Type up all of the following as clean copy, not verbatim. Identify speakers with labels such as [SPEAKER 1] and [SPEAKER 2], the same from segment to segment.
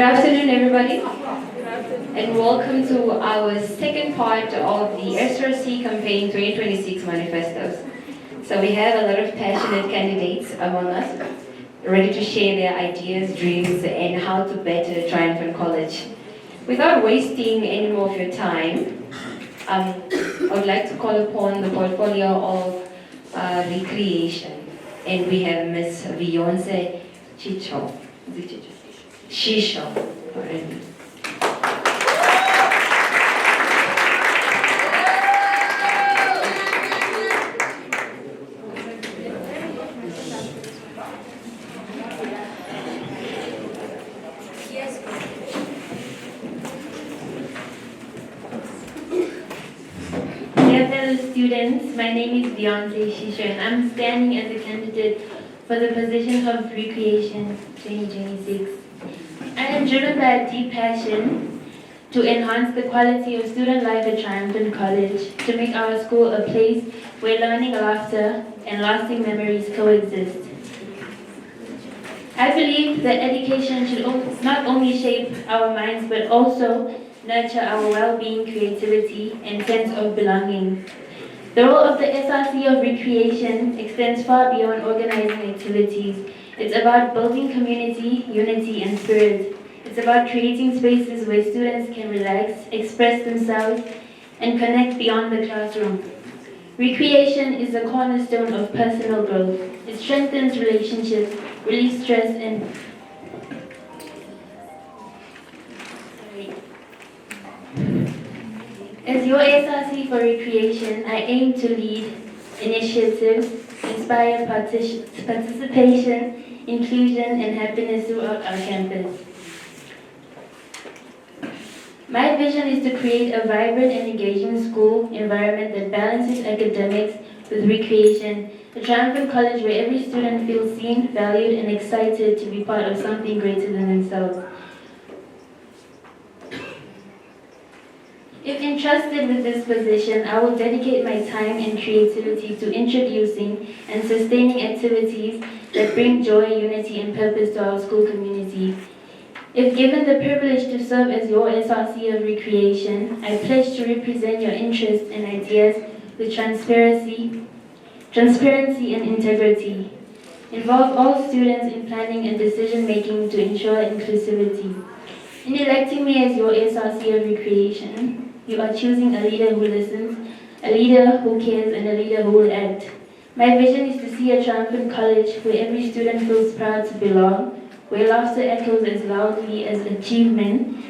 [SPEAKER 1] Good afternoon, everybody, and welcome to our second part of the SRC Campaign 2026 manifestos. So we have a lot of passionate candidates among us, ready to share their ideas, dreams, and how to better Triumphant College. Without wasting any more of your time, I would like to call upon the portfolio of recreation, and we have Miss Beyonce Chicho. Shisho. Already.
[SPEAKER 2] Dear fellow students, my name is Beyonce Shisho and I'm standing as a candidate for the position of Recreation 2026. I am driven by a deep passion to enhance the quality of student life at Triumphant College, to make our school a place where learning, laughter, and lasting memories coexist. I believe that education should not only shape our minds but also nurture our well-being, creativity, and sense of belonging. The role of the SRC of Recreation extends far beyond organizing activities. It's about building community, unity, and spirit. It's about creating spaces where students can relax, express themselves, and connect beyond the classroom. Recreation is a cornerstone of personal growth. It strengthens relationships, relieves stress, and as your SRC for Recreation, I aim to lead initiatives, inspire participation, inclusion, and happiness throughout our campus. My vision is to create a vibrant and engaging school environment that balances academics with recreation, a triumphant college where every student feels seen, valued, and excited to be part of something greater than themselves. If entrusted with this position, I will dedicate my time and creativity to introducing and sustaining activities that bring joy, unity, and purpose to our school community. If given the privilege to serve as your SRC of Recreation, I pledge to represent your interests and ideas with transparency and integrity. Involve all students in planning and decision-making to ensure inclusivity. In electing me as your SRC of Recreation, you are choosing a leader who listens, a leader who cares, and a leader who will act. My vision is to see a triumphant college where every student feels proud to belong, where laughter echoes as loudly as achievement,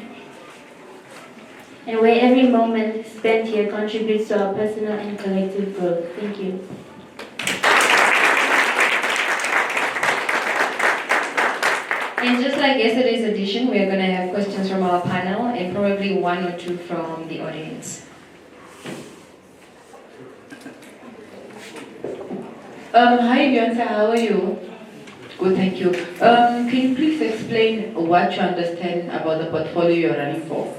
[SPEAKER 2] and where every moment spent here contributes to our personal and collective growth. Thank you.
[SPEAKER 1] And just like yesterday's edition, we are going to have questions from our panel and probably one or two from the audience.
[SPEAKER 3] Hi Beyonce, how are you? Good, thank you. Can you please explain what you understand about the portfolio you're running for?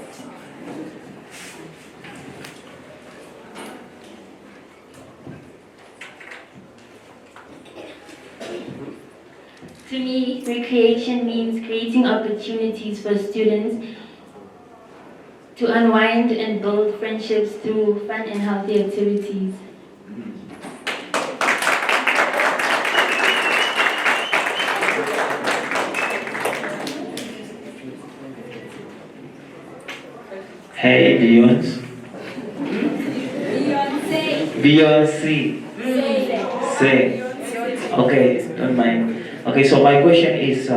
[SPEAKER 2] To me, recreation means creating opportunities for students to unwind and build friendships through fun and healthy activities.
[SPEAKER 4] Hey, Beyonce. Beyonce. Say. Okay, don't mind. Okay, so my question is,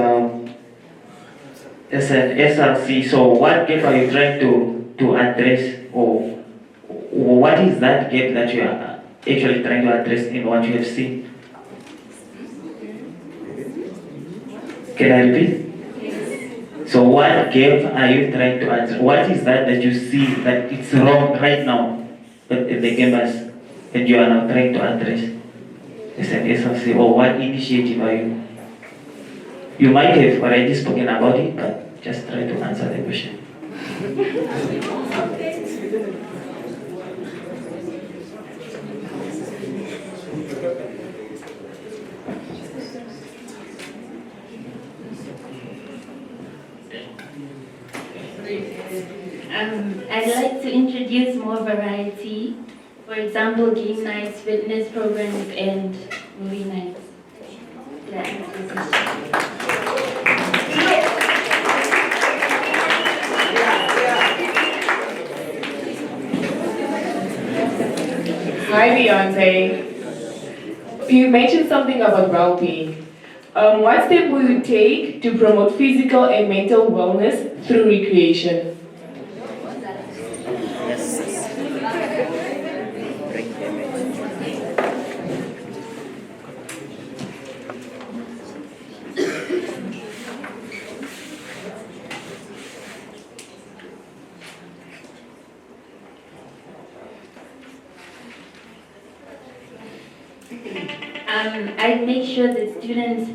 [SPEAKER 4] as an SRC, so what gap are you trying to address, or what is that gap that you are actually trying to address in what you have seen? Can I repeat? So what gap are you trying to address? What is that you see that it's wrong right now at the campus and you are now trying to address as an SRC, or what initiative are you? You might have already spoken about it, but just try to answer the question.
[SPEAKER 2] I'd like to introduce more variety. For example, game nights, fitness programs, and movie nights. That answers the question.
[SPEAKER 5] Hi, Beyonce. You mentioned something about well-being. What step will you take to promote physical and mental wellness through recreation?
[SPEAKER 2] I'd make sure that students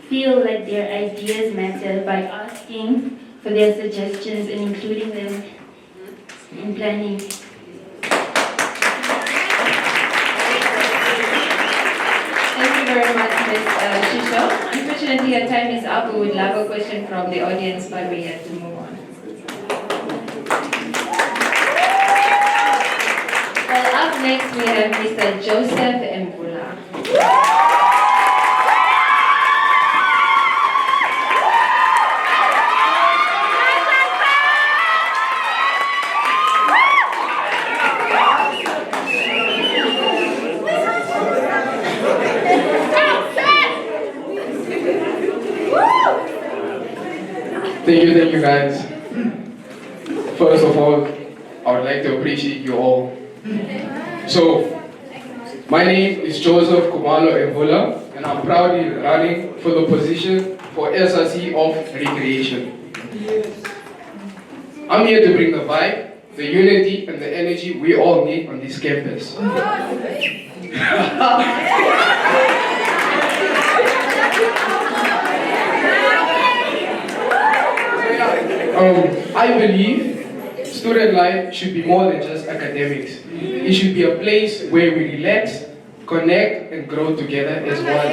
[SPEAKER 2] feel like their ideas matter by asking for their suggestions and including them in planning.
[SPEAKER 1] Thank you very much, Ms. Shisho. Unfortunately, our time is up. We would love a question from the audience, but we have to move on. Well, up next we have Mr. Joseph Mbula.
[SPEAKER 6] Thank you guys. First of all, I would like to appreciate you all. So, my name is Joseph Kumalo Mvula, and I'm proudly running for the position for SRC of Recreation. I'm here to bring the vibe, the unity, and the energy we all need on this campus. I believe student life should be more than just academics. It should be a place where we relax, connect, and grow together as one.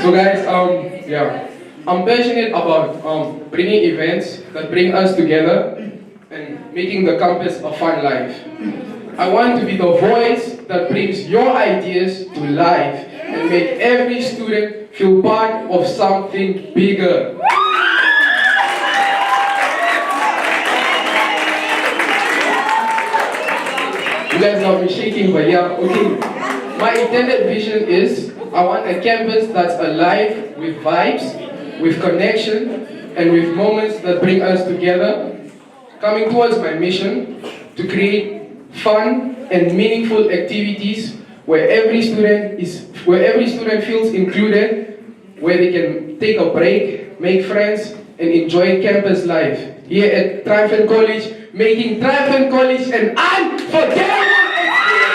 [SPEAKER 6] So guys, I'm passionate about bringing events that bring us together and making the campus a fun life. I want to be the voice that brings your ideas to life and make every student feel part of something bigger. You guys have been shaking, but yeah, okay. My intended vision is I want a campus that's alive with vibes, with connection, and with moments that bring us together, coming towards my mission to create fun and meaningful activities where every student feels included, where they can take a break, make friends, and enjoy campus life here at Triumphant College, making Triumphant College an unforgettable experience.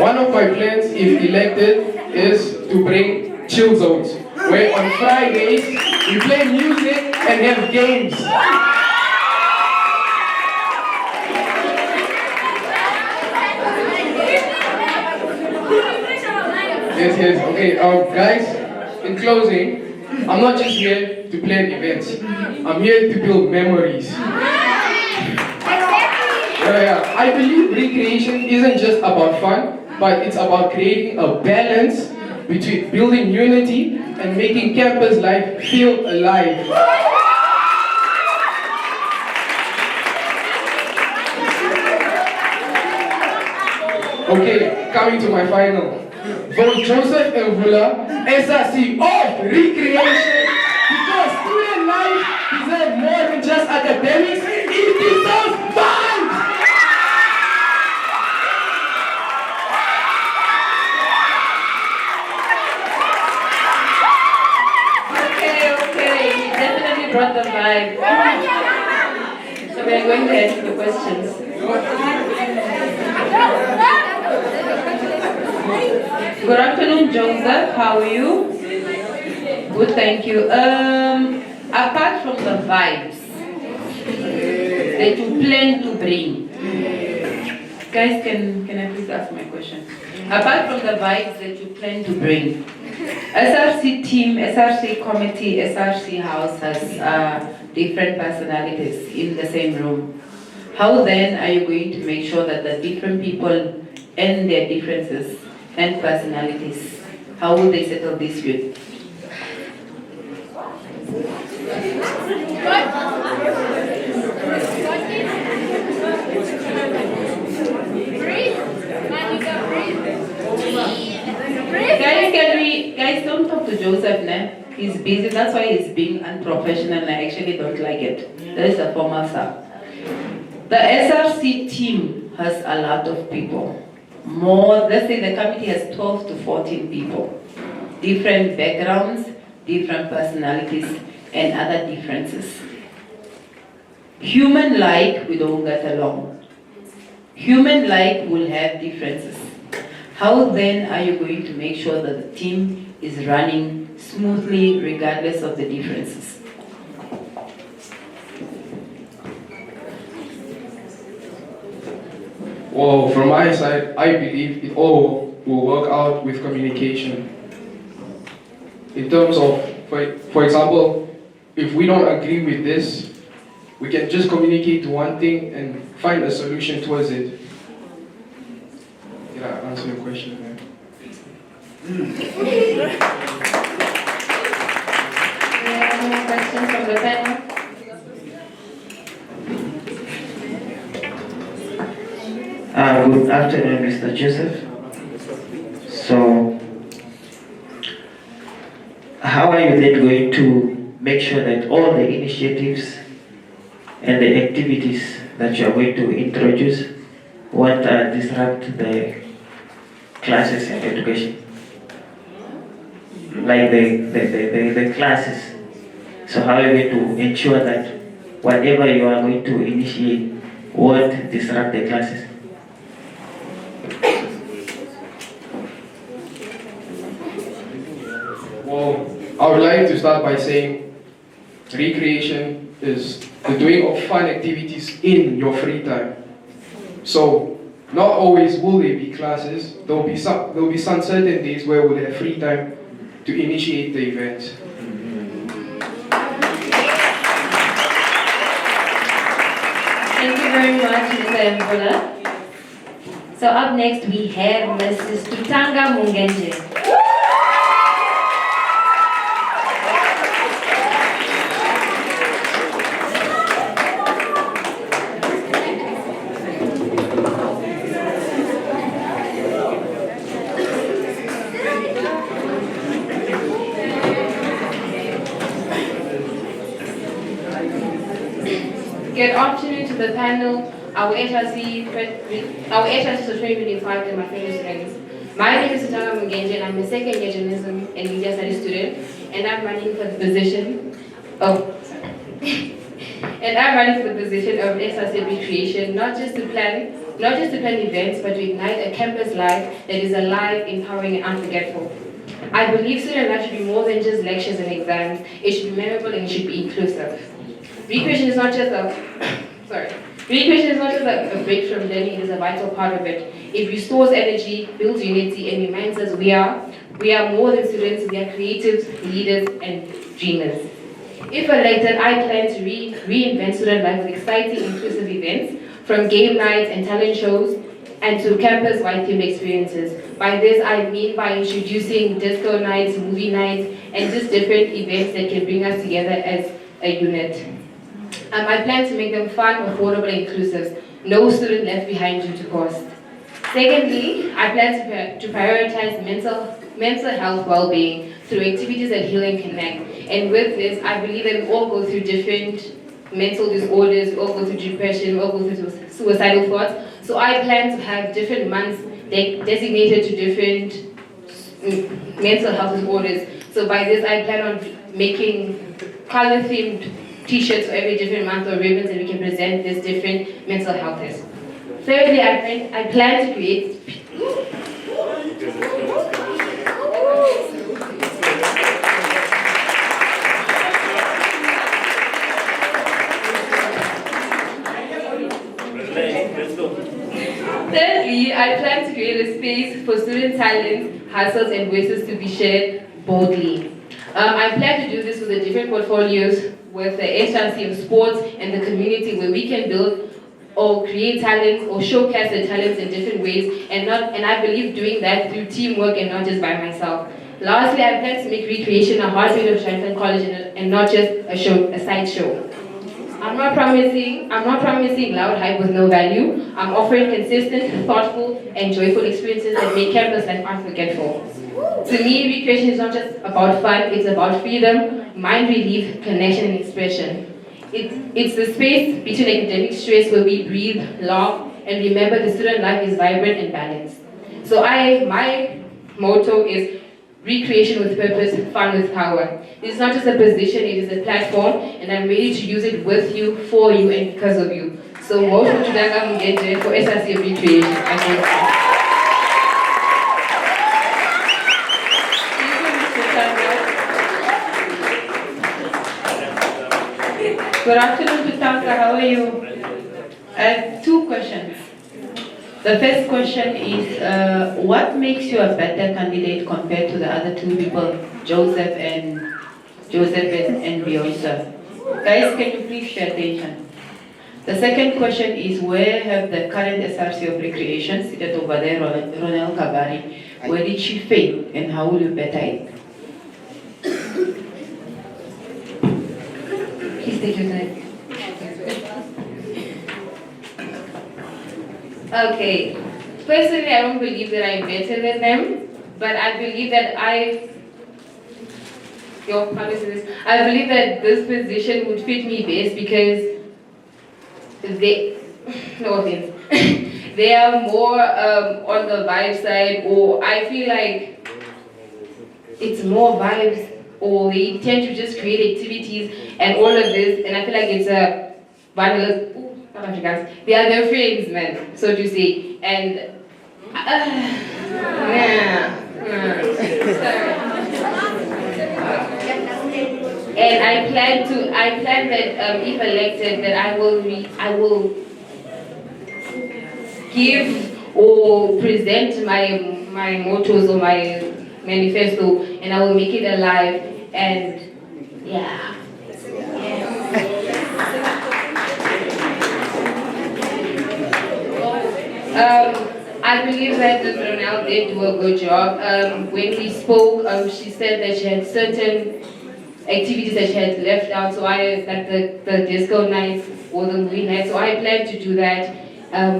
[SPEAKER 6] One of my plans, if elected, is to bring chill zones, where on Fridays we play music and have games. Yes, okay, guys, in closing, I'm not just here to plan events, I'm here to build memories. I believe recreation isn't just about fun, but it's about creating a balance between building unity and making campus life feel alive. Okay, coming to my final. Vote Joseph Mvula, SRC of Recreation, because student life deserves more than just academics, it deserves fun!
[SPEAKER 1] Okay, you definitely brought the vibe. So we are going to answer the questions. Good afternoon, Joseph. How are you? Good, thank you. Apart from the vibes,
[SPEAKER 3] that you plan to bring? Guys, can I please ask my question? Apart from the vibes that you plan to bring, SRC team, SRC committee, SRC house has different personalities in the same room. How then are you going to make sure that the different people and their differences and personalities, how will they settle dispute? Guys, don't talk to Joseph now. He's busy, that's why he's being unprofessional and I actually don't like it. That is a formal stuff. The SRC team has a lot of people. More, let's say the committee has 12 to 14 people. Different backgrounds, different personalities, and other differences. Human-like, we don't get along. Human-like will have differences. How then are you going to make sure that the team is running smoothly regardless of the differences?
[SPEAKER 6] Well, from my side, I believe it all will work out with communication. In terms of, for example, if we don't agree with this, we can just communicate to one thing and find a solution towards it. Did I answer your question, man?
[SPEAKER 1] Any more questions from the panel?
[SPEAKER 4] Good afternoon, Mr. Joseph. So, how are you then going to make sure that all the initiatives and the activities that you are going to introduce won't disrupt the classes and education? Like the classes. So how are you going to ensure that whatever you are going to initiate won't disrupt the classes?
[SPEAKER 6] Well, I would like to start by saying recreation is the doing of fun activities in your free time. So, not always will there be classes. There will be some certain days where we'll have free time to initiate the event.
[SPEAKER 1] Thank you very much, Mr. Mbola. So up next we have Mrs. Tutanga Mungenje. Good afternoon to the panel, our HRC for 2025 and my fellow students. My name is Tutanga Mugenje and I'm a second year journalism and media studies student and I'm running for the position of SRC recreation, not just to plan events, but to ignite a campus life that is alive, empowering and unforgettable. I believe student life should be more than just lectures and exams. It should be memorable and it should be inclusive. Recreation is not just a break from learning, it is a vital part of it. It restores energy, builds unity, and reminds us we are more than students, we are creatives, leaders, and dreamers. If elected, I plan to reinvent student life with exciting, inclusive events, from game nights and talent shows, and to campus-wide themed experiences. By this, I mean by introducing disco nights, movie nights, and just different events that can bring us together as a unit. I plan to make them fun, affordable, and inclusive. No student left behind due to cost. Secondly, I plan to prioritize mental health well-being through activities that heal and connect. And with this, I believe that we all go through different mental disorders, we all go through depression, we all go through suicidal thoughts. So I plan to have different months designated to different mental health disorders. So by this, I plan on making color-themed t-shirts for every different month or ribbons, and we can present this different mental health tests. Thirdly, I plan to create I plan to create a space for student talents, hustles, and voices to be shared boldly. I plan to do this with the different portfolios, with the SRC of sports and the community, where we can build or create talents or showcase the talents in different ways, and I believe doing that through teamwork and not just by myself. Lastly, I plan to make recreation a heartbeat of Shanghai College and not just a side show. I'm not promising loud hype with no value. I'm offering consistent, thoughtful, and joyful experiences that make campus life unforgettable. To me, recreation is not just about fun, it's about freedom, mind relief, connection, and expression. It's the space between academic stress where we breathe, laugh, and remember the student life is vibrant and balanced. So my motto is recreation with purpose, fun with power. It's not just a position, it is a platform, and I'm ready to use it with you, for you, and because of you. So welcome to Danga Mgenje for SRC of Recreation. Thank you.
[SPEAKER 3] Good afternoon to Tanka, how are you? I have two questions. The first question is, what makes you a better candidate compared to the other two people, Joseph and Beyonce? Guys, can you please pay attention? The second question is, where have the current SRC of Recreation, seated over there, Ronel Kabari, where did she fail and how will you better it?
[SPEAKER 1] Please take your time. Okay. Personally, I don't believe that I'm better than them, but I believe that I believe that this position would fit me best because no offense, they are more on the vibe side, or I feel like it's more vibes, or they tend to just create activities and all of this, and I feel like it's a vandalism. They are their friends, man, so to say, and and I plan that if elected, that I will give or present my mottos or my manifesto, and I will make it alive, and yeah. I believe that Ronald did do a good job. When we spoke, she said that she had certain activities that she had left out, so like the disco nights or the movie nights, so I plan to do that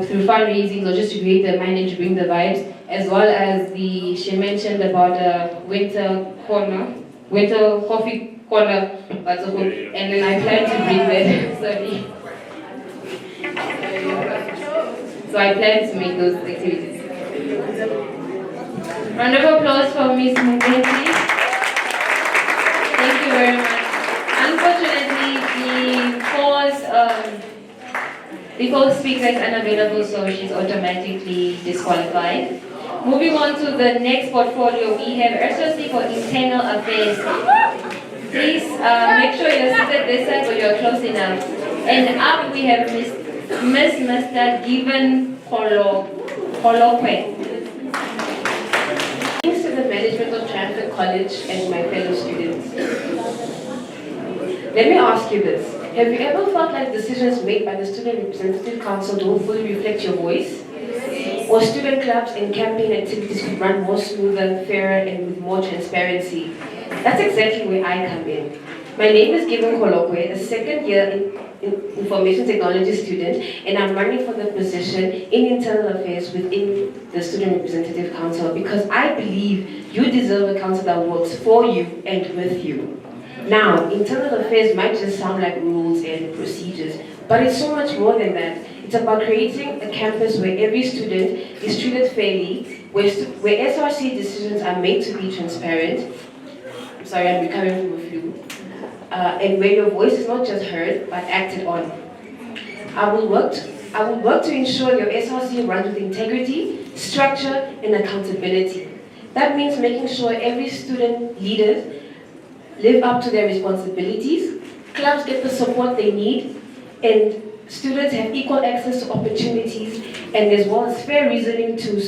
[SPEAKER 1] through fundraising or just to create the mind and to bring the vibes, as well as she mentioned about the winter coffee corner, and then I plan to bring that, sorry. So I plan to make those activities. Round of applause for Ms. Mugenti. Thank you very much. Unfortunately, the fourth speaker is unavailable, so she's automatically disqualified. Moving on to the next portfolio, we have SRC for Internal Affairs. Please make sure you're seated this side or you're close enough. And up we have Mr. Given Holokwe.
[SPEAKER 7] Thanks to the management of Transfer College and my fellow students. Let me ask you this. Have you ever felt like decisions made by the Student Representative Council don't fully reflect your voice? Or student clubs and campaign activities could run more smoother, fairer, and with more transparency? That's exactly where I come in. My name is Given Holokwe, a second year information technology student, and I'm running for the position in internal affairs within the Student Representative Council because I believe you deserve a council that works for you and with you. Now, internal affairs might just sound like rules and procedures, but it's so much more than that. It's about creating a campus where every student is treated fairly, where SRC decisions are made to be transparent. I'm sorry, I'm recovering from a flu. And where your voice is not just heard, but acted on. I will work to ensure your SRC runs with integrity, structure, and accountability. That means making sure every student leaders live up to their responsibilities, clubs get the support they need, and students have equal access to opportunities, and as well as fair reasoning between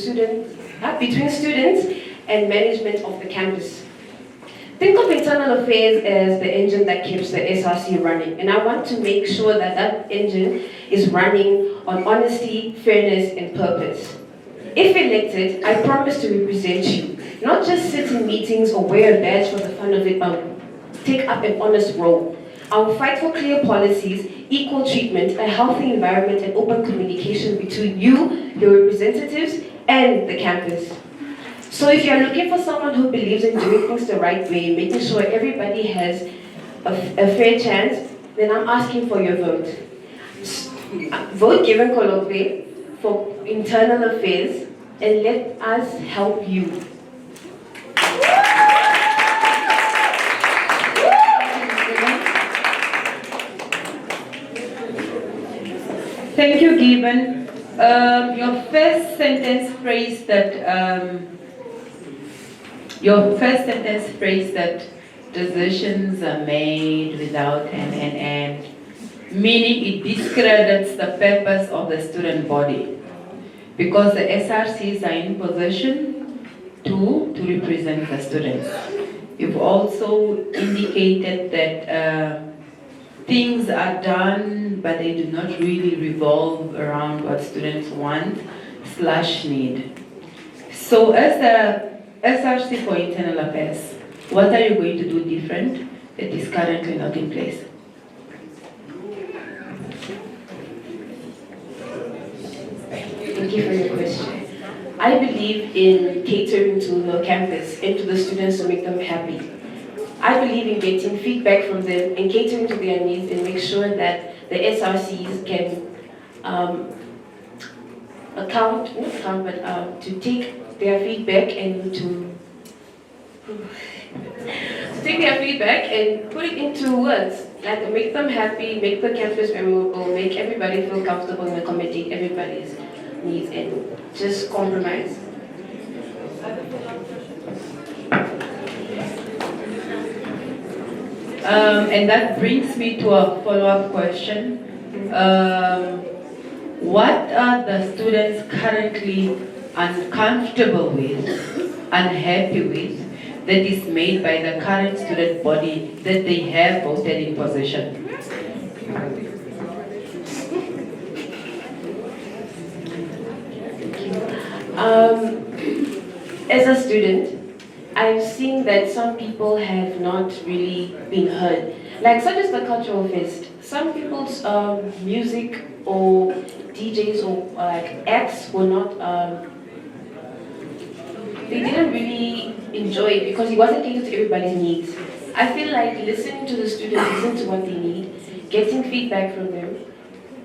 [SPEAKER 7] students and management of the campus. Think of internal affairs as the engine that keeps the SRC running, and I want to make sure that that engine is running on honesty, fairness, and purpose. If elected, I promise to represent you, not just sit in meetings or wear a badge for the fun of it, but take up an honest role. I will fight for clear policies, equal treatment, a healthy environment, and open communication between you, your representatives, and the campus. So if you're looking for someone who believes in doing things the right way, making sure everybody has a fair chance, then I'm asking for your vote. Vote Given Kolokwe for internal affairs, and let us help you.
[SPEAKER 3] Thank you, Given. Your first sentence phrase that decisions are made without and, meaning it discredits the purpose of the student body, because the SRCs are in position to represent the students. You've also indicated that things are done, but they do not really revolve around what students want/need. So as the SRC for Internal Affairs, what are you going to do different that is currently not in place?
[SPEAKER 7] Thank you for your question. I believe in catering to the campus and to the students to make them happy. I believe in getting feedback from them and catering to their needs and make sure that the SRCs can to take their feedback and to take their feedback and put it into words, like make them happy, make the campus memorable, make everybody feel comfortable and accommodate everybody's needs and just compromise.
[SPEAKER 3] And that brings me to a follow-up question. What are the students currently uncomfortable with, unhappy with, that is made by the current student body that they have voted in possession?
[SPEAKER 7] As a student, I've seen that some people have not really been heard. Like such as the cultural fest, some people's music or DJs or like acts were not, they didn't really enjoy it because it wasn't catered to everybody's needs. I feel like listening to the students, listening to what they need, getting feedback from them,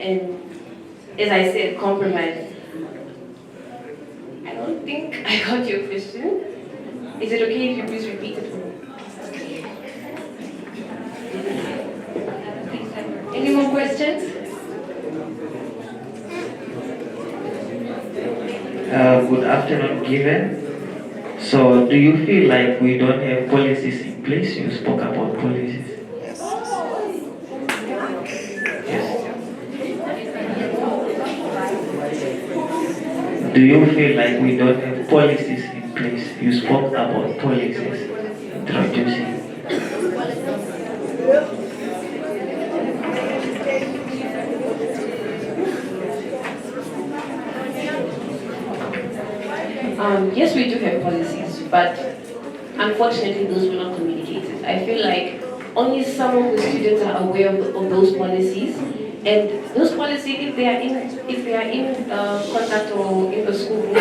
[SPEAKER 7] and as I said, compromise. I don't think I got your question. Is it okay if you please repeat it for me?
[SPEAKER 1] Any more questions?
[SPEAKER 4] Good afternoon, Given. So, do you feel like we don't have policies in place? You spoke about policies. Yes. Do you feel like we don't have policies in place? You spoke about policies. Introducing.
[SPEAKER 7] Yes, we do have policies, but unfortunately those were not communicated. I feel like only some of the students are aware of those policies, and those policies, if they are in contact or in the school room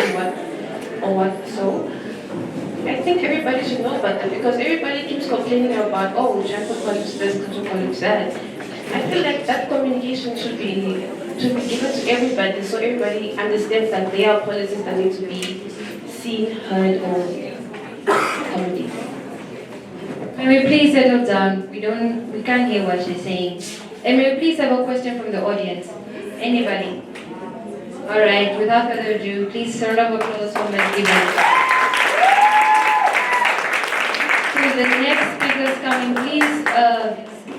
[SPEAKER 7] so I think everybody should know about that, because everybody keeps complaining about, oh, Janko colleagues this, Janko colleagues that. I feel like that communication should be given to everybody, so everybody understands that there are policies that need to be seen, heard, or accommodated.
[SPEAKER 1] May we please settle down? We can't hear what she's saying. And may we please have a question from the audience? Anybody? All right, without further ado, please round of applause for Ms. Given. So the next speakers coming, please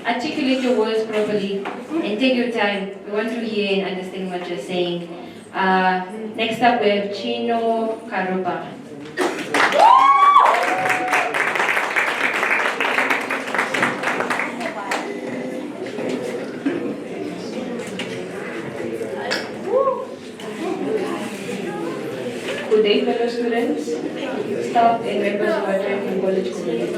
[SPEAKER 1] articulate your words properly and take your time. We want to hear and understand what you're saying. Next up, we have Chino Karupa.
[SPEAKER 7] Good day, fellow students, staff, and members of our Franklin College community.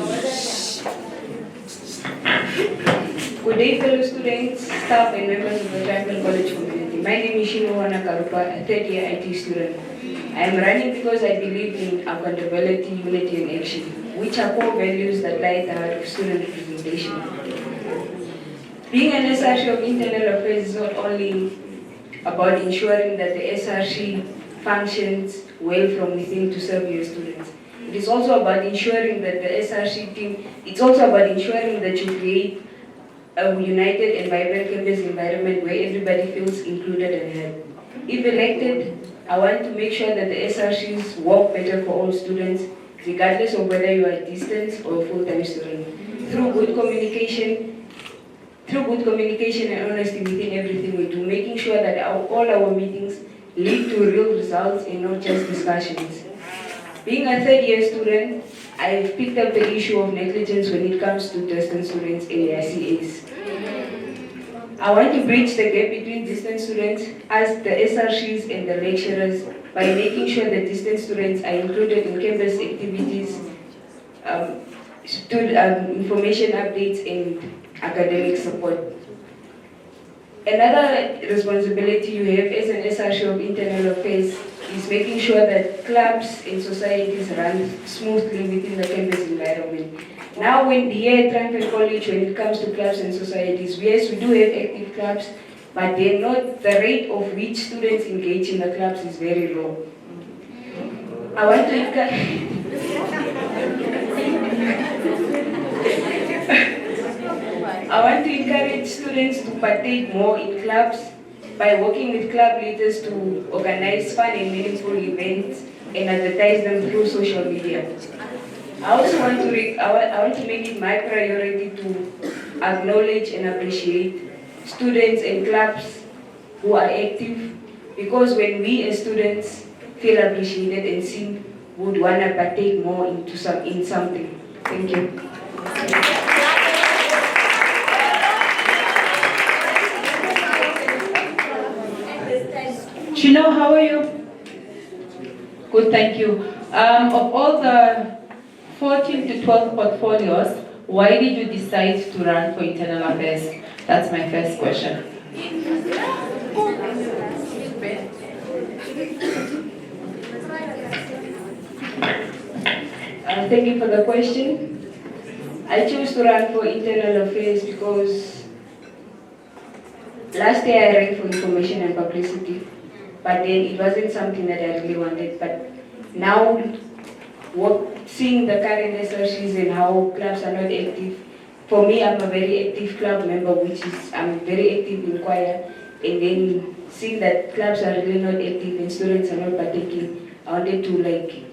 [SPEAKER 7] Good day, fellow students, staff, and members of the Franklin College community. My name is Shinohana Karupa, a third-year IT student. I am running because I believe in accountability, unity, and action, which are core values that lie at the heart of student representation. Being an SRC of Internal Affairs is not only about ensuring that the SRC functions well from within to serve your students. It is also about ensuring that the SRC team, it's also about ensuring that you create a united and vibrant campus environment where everybody feels included and heard. If elected, I want to make sure that the SRCs work better for all students, regardless of whether you are a distance or a full-time student. Through good communication and honesty within everything we do, making sure that all our meetings lead to real results and not just discussions. Being a third-year student, I've picked up the issue of negligence when it comes to distance students in their CAs. I want to bridge the gap between distance students as the SRCs and the lecturers by making sure that distance students are included in campus activities, information updates, and academic support. Another responsibility you have as an SRC of Internal Affairs is making sure that clubs and societies run smoothly within the campus environment. Now, when here at Franklin College, when it comes to clubs and societies, yes, we do have active clubs, but they're not, the rate of which students engage in the clubs is very low. I want to encourage students to partake more in clubs by working with club leaders to organize fun and meaningful events and advertise them through social media. I also want to make it my priority to acknowledge and appreciate students and clubs who are active, because when we as students feel appreciated and seen, we would want to partake more in something. Thank you.
[SPEAKER 3] Chino, how are you? Good, thank you. Of all the 14 to 12 portfolios, why did you decide to run for internal affairs? That's my first question.
[SPEAKER 7] Thank you for the question. I chose to run for internal affairs because last year I ran for information and publicity, but then it wasn't something that I really wanted. But now, seeing the current SRCs and how clubs are not active, for me, I'm a very active club member, I'm very active in choir, and then seeing that clubs are really not active and students are not partaking, I wanted to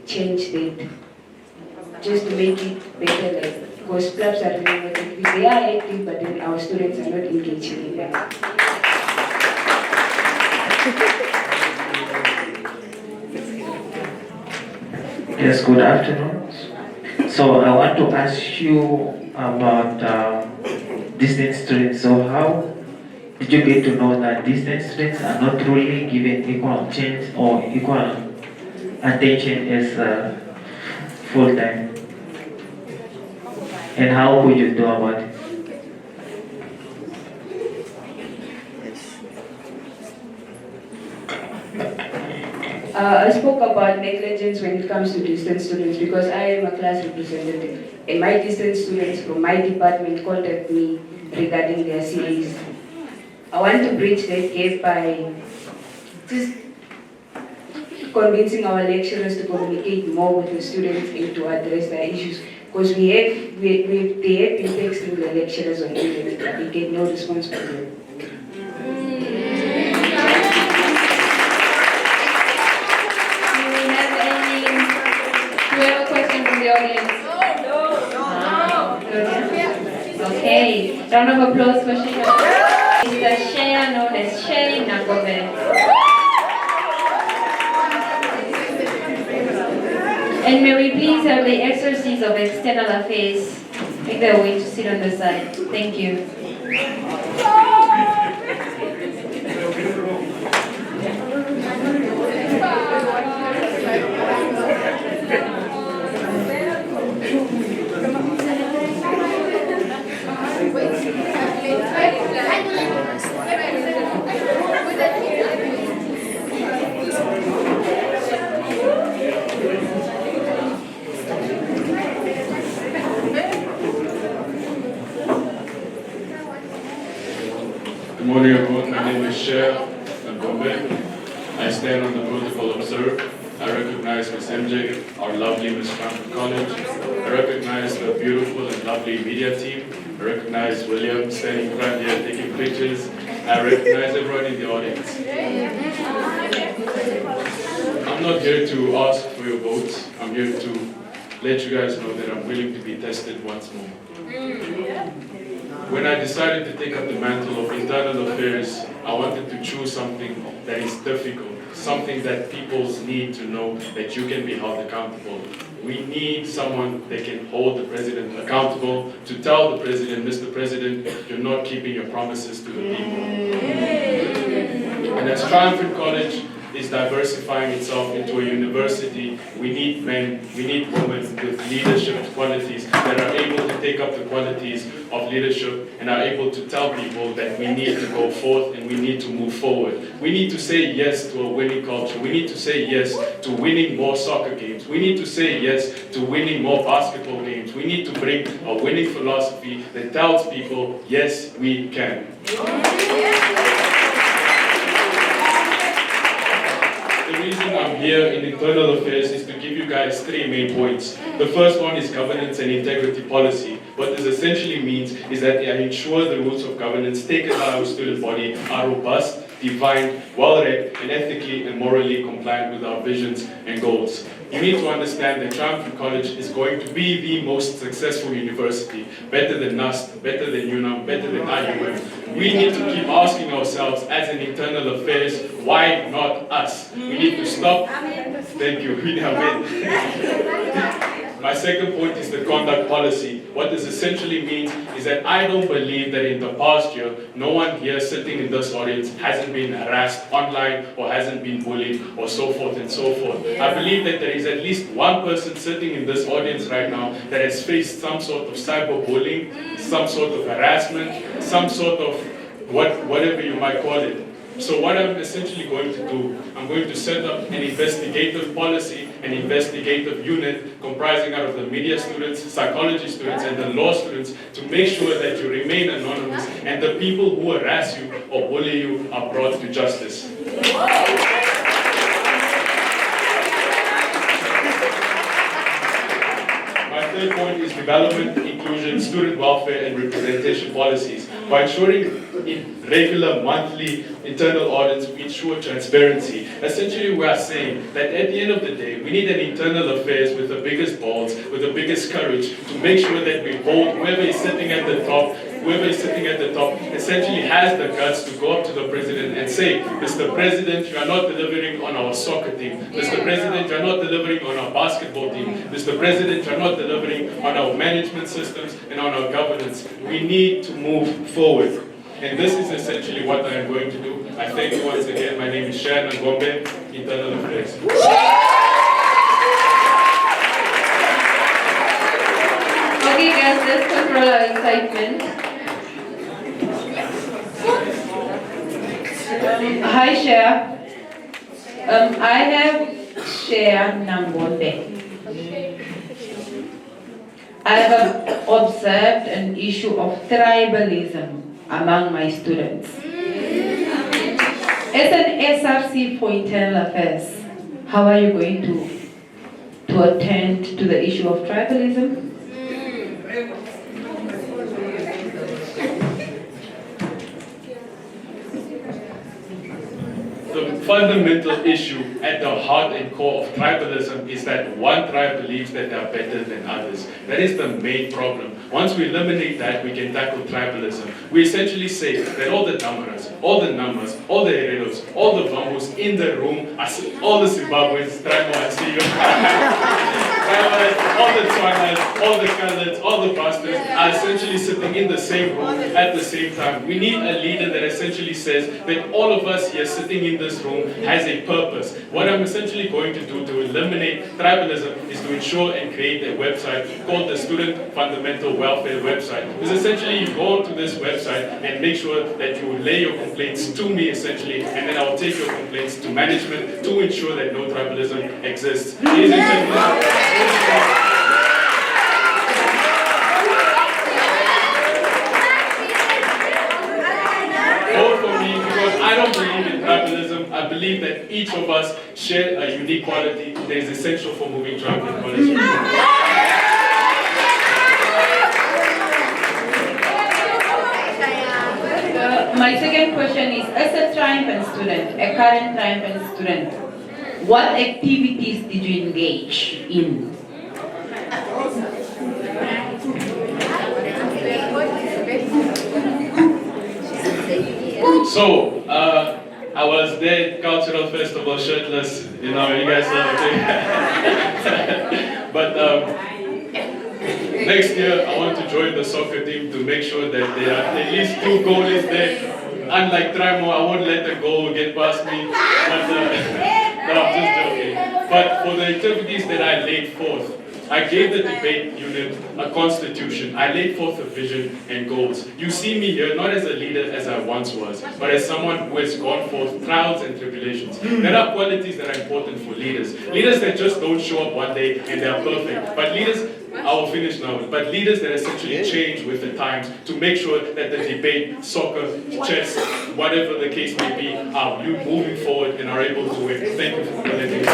[SPEAKER 7] change that, just to make it better, because clubs are really not active. They are active, but then our students are not engaging in that.
[SPEAKER 4] Yes, good afternoon. So I want to ask you about distance students. So how did you get to know that distance students are not truly given equal chance or equal attention as full-time? And how would you do about it?
[SPEAKER 7] I spoke about negligence when it comes to distance students because I am a class representative, and my distance students from my department contact me regarding their CAs. I want to bridge that gap by just convincing our lecturers to communicate more with the students and to address their issues, because they have been texting the lecturers on internet, but we get no response from them.
[SPEAKER 1] Do we have a question from the audience? No. Okay, round of applause for Shea. Mr. Shea, known as Shea Nagobe. And may we please have the SRCs of External Affairs make their way to sit on the side. Thank you.
[SPEAKER 8] Good morning, everyone. My name is Cher Ngombe. I stand on the protocol observed. I recognize Ms. MJ, our lovely Ms. Franklin College. I recognize the beautiful and lovely media team. I recognize William standing front here taking pictures. I recognize everyone in the audience. I'm not here to ask for your votes. I'm here to let you guys know that I'm willing to be tested once more. When I decided to take up the mantle of internal affairs, I wanted to choose something that is difficult, something that people need to know that you can be held accountable. We need someone that can hold the president accountable, to tell the president, Mr. President, you're not keeping your promises to the people. And as Triumphant College is diversifying itself into a university, we need men, we need women with leadership qualities that are able to take up the qualities of leadership and are able to tell people that we need to go forth and we need to move forward. We need to say yes to a winning culture. We need to say yes to winning more soccer games. We need to say yes to winning more basketball games. We need to bring a winning philosophy that tells people, yes, we can. The reason I'm here in internal affairs is to give you guys 3 main points. The first one is governance and integrity policy. What this essentially means is that I ensure the rules of governance taken by our student body are robust, defined, well-read, and ethically and morally compliant with our visions and goals. You need to understand that Triumphant College is going to be the most successful university, better than NUST, better than UNAM, better than IUM. We need to keep asking ourselves as an internal affairs, why not us? We need to stop. Thank you. My second point is the conduct policy. What this essentially means is that I don't believe that in the past year, no one here sitting in this audience hasn't been harassed online or hasn't been bullied or so forth and so forth. I believe that there is at least one person sitting in this audience right now that has faced some sort of cyberbullying, some sort of harassment, some sort of whatever you might call it. So what I'm essentially going to do, I'm going to set up an investigative policy, an investigative unit comprising out of the media students, psychology students, and the law students to make sure that you remain anonymous and the people who harass you or bully you are brought to justice. My third point is development, inclusion, student welfare, and representation policies. By ensuring in regular monthly internal audits, we ensure transparency. Essentially, we are saying that at the end of the day, we need an internal affairs with the biggest balls, with the biggest courage to make sure that we hold whoever is sitting at the top. Whoever is sitting at the top essentially has the guts to go up to the president and say, Mr. President, you are not delivering on our soccer team. Mr. President, you are not delivering on our basketball team. Mr. President, you are not delivering on our management systems and on our governance. We need to move forward. And this is essentially what I am going to do. I thank you once again. My name is Cher Ngombe, Internal Affairs.
[SPEAKER 1] Okay guys, let's control our excitement.
[SPEAKER 3] Hi, Cher. I have Cher Ngombe. I have observed an issue of tribalism among my students. As an SRC for Internal Affairs, how are you going to attend to the issue of tribalism?
[SPEAKER 8] The fundamental issue at the heart and core of tribalism is that one tribe believes that they are better than others. That is the main problem. Once we eliminate that, we can tackle tribalism. We essentially say that all the Damaras, all the Namas, all the Hereros, all the Bambus in the room, all the Zimbabweans, Tribal, I see you. whereas all the Tswanas, all the Coloureds, all the Bastards are essentially sitting in the same room at the same time. We need a leader that essentially says that all of us here sitting in this room has a purpose. What I'm essentially going to do to eliminate tribalism is to ensure and create a website called the Student Fundamental Welfare website. Because essentially you go to this website and make sure that you lay your complaints to me essentially, and then I'll take your complaints to management to ensure that no tribalism exists. Ladies and gentlemen, vote for me because I don't believe in tribalism. I believe that each of us share a unique quality that is essential for moving Trump in college.
[SPEAKER 3] My second question is, as a triumphant student, a current triumphant student, what activities did you engage in?
[SPEAKER 8] So, I was there at Cultural Festival shirtless, you know, you guys know. But next year, I want to join the soccer team to make sure that there are at least 2 goalies there. Unlike Trimo, I won't let the goal get past me. But, no, I'm just joking. But for the activities that I laid forth, I gave the debate unit a constitution. I laid forth a vision and goals. You see me here not as a leader as I once was, but as someone who has gone forth trials and tribulations. There are qualities that are important for leaders. Leaders that just don't show up one day and they are perfect. But leaders, I will finish now, but leaders that essentially change with the times to make sure that the debate, soccer, chess, whatever the case may be, are moving forward and are able to win. Thank you for letting me.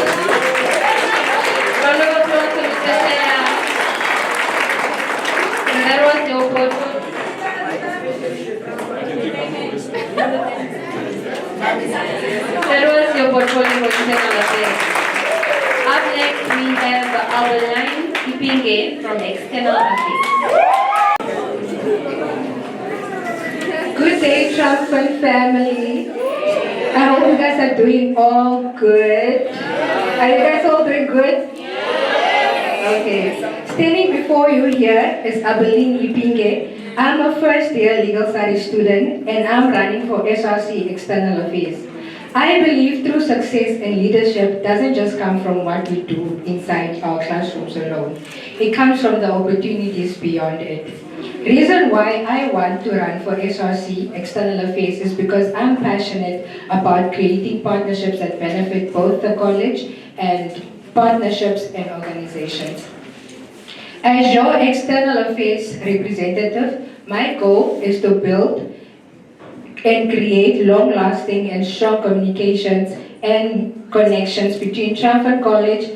[SPEAKER 1] Round of applause to Mr. Shaya. And that was your portfolio. That was your portfolio for internal affairs. Up next, we have Abeline Ipinge from External Affairs.
[SPEAKER 9] Good day, Triumphant family. I hope you guys are doing all good. Are you guys all doing good? Okay. Standing before you here is Abeline Ipinge. I'm a first-year legal studies student and I'm running for SRC External Affairs. I believe true success and leadership doesn't just come from what we do inside our classrooms alone. It comes from the opportunities beyond it. Reason why I want to run for SRC External Affairs is because I'm passionate about creating partnerships that benefit both the college and partnerships and organizations. As your External Affairs representative, my goal is to build and create long-lasting and strong communications and connections between Triumphant College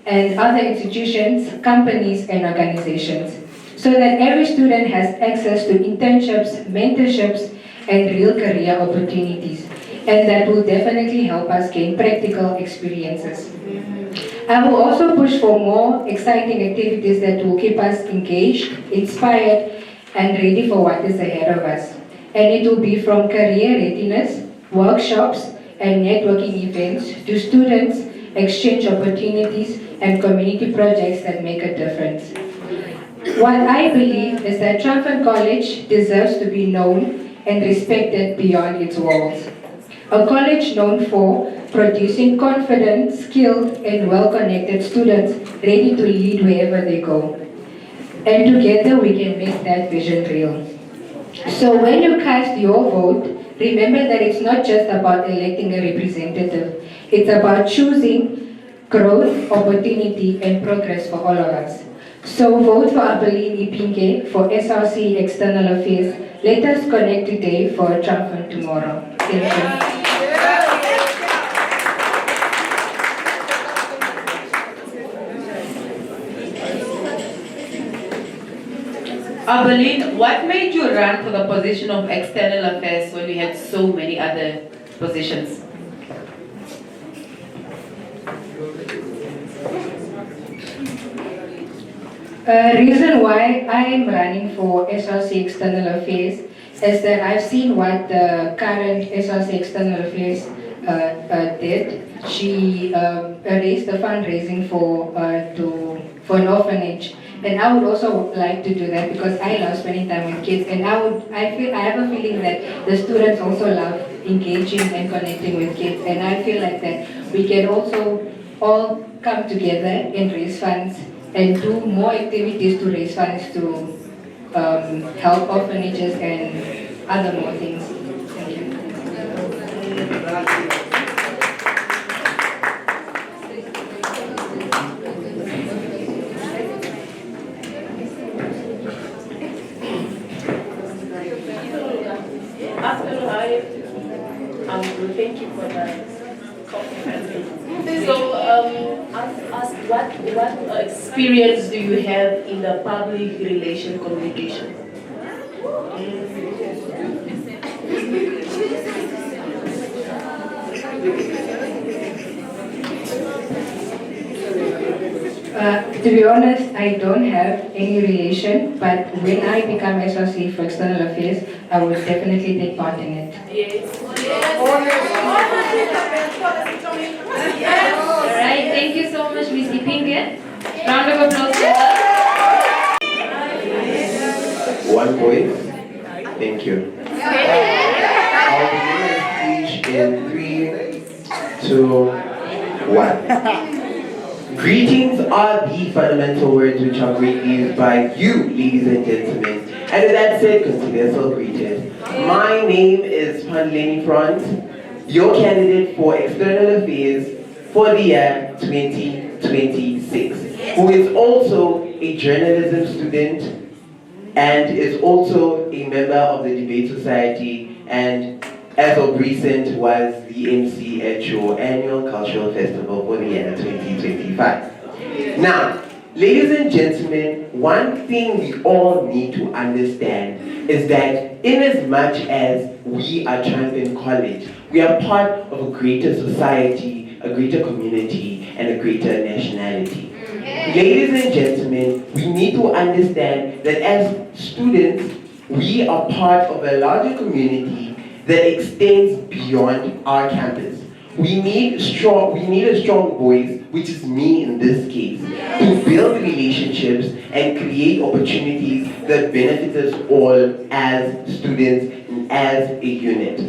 [SPEAKER 9] and other institutions, companies, and organizations, so that every student has access to internships, mentorships, and real career opportunities, and that will definitely help us gain practical experiences. I will also push for more exciting activities that will keep us engaged, inspired, and ready for what is ahead of us. And it will be from career readiness, workshops, and networking events to students, exchange opportunities, and community projects that make a difference. What I believe is that Triumphant College deserves to be known and respected beyond its walls. A college known for producing confident, skilled, and well-connected students ready to lead wherever they go. And together we can make that vision real. So when you cast your vote, remember that it's not just about electing a representative. It's about choosing growth, opportunity, and progress for all of us. So vote for Abeline Ipinge for SRC External Affairs. Let us connect today for a triumphant tomorrow. Thank you.
[SPEAKER 3] Abeline, what made you run for the position of External Affairs when you had so many other positions?
[SPEAKER 9] Reason why I am running for SRC External Affairs is that I've seen what the current SRC External Affairs did. She raised the fundraising for an orphanage. And I would also like to do that because I love spending time with kids, and I have a feeling that the students also love engaging and connecting with kids, and I feel like that we can also all come together and raise funds and do more activities to raise funds to help orphanages and other more things. Thank you.
[SPEAKER 7] Thank you for that compliment. So, ask what experience do you have in the public relation communication?
[SPEAKER 9] To be honest, I don't have any relation, but when I become SRC for External Affairs, I will definitely take part in it.
[SPEAKER 1] Alright, thank you so much, Miss Ipinge. Round of applause for her.
[SPEAKER 10] 1 point. Thank you. I'll begin my speech in 3, 2, 1. Greetings are the fundamental words which are greatly used by you, ladies and gentlemen. And with that said, consider yourself greeted. My name is Pandleni Front, your candidate for External Affairs for the year 2026, who is also a journalism student and is also a member of the Debate Society, and as of recent was the MC at your annual cultural festival for the year 2025. Now, ladies and gentlemen, one thing we all need to understand is that in as much as we are Champion College, we are part of a greater society, a greater community, and a greater nationality. Ladies and gentlemen, we need to understand that as students, we are part of a larger community that extends beyond our campus. We need a strong voice, which is me in this case, to build relationships and create opportunities that benefit us all as students and as a unit.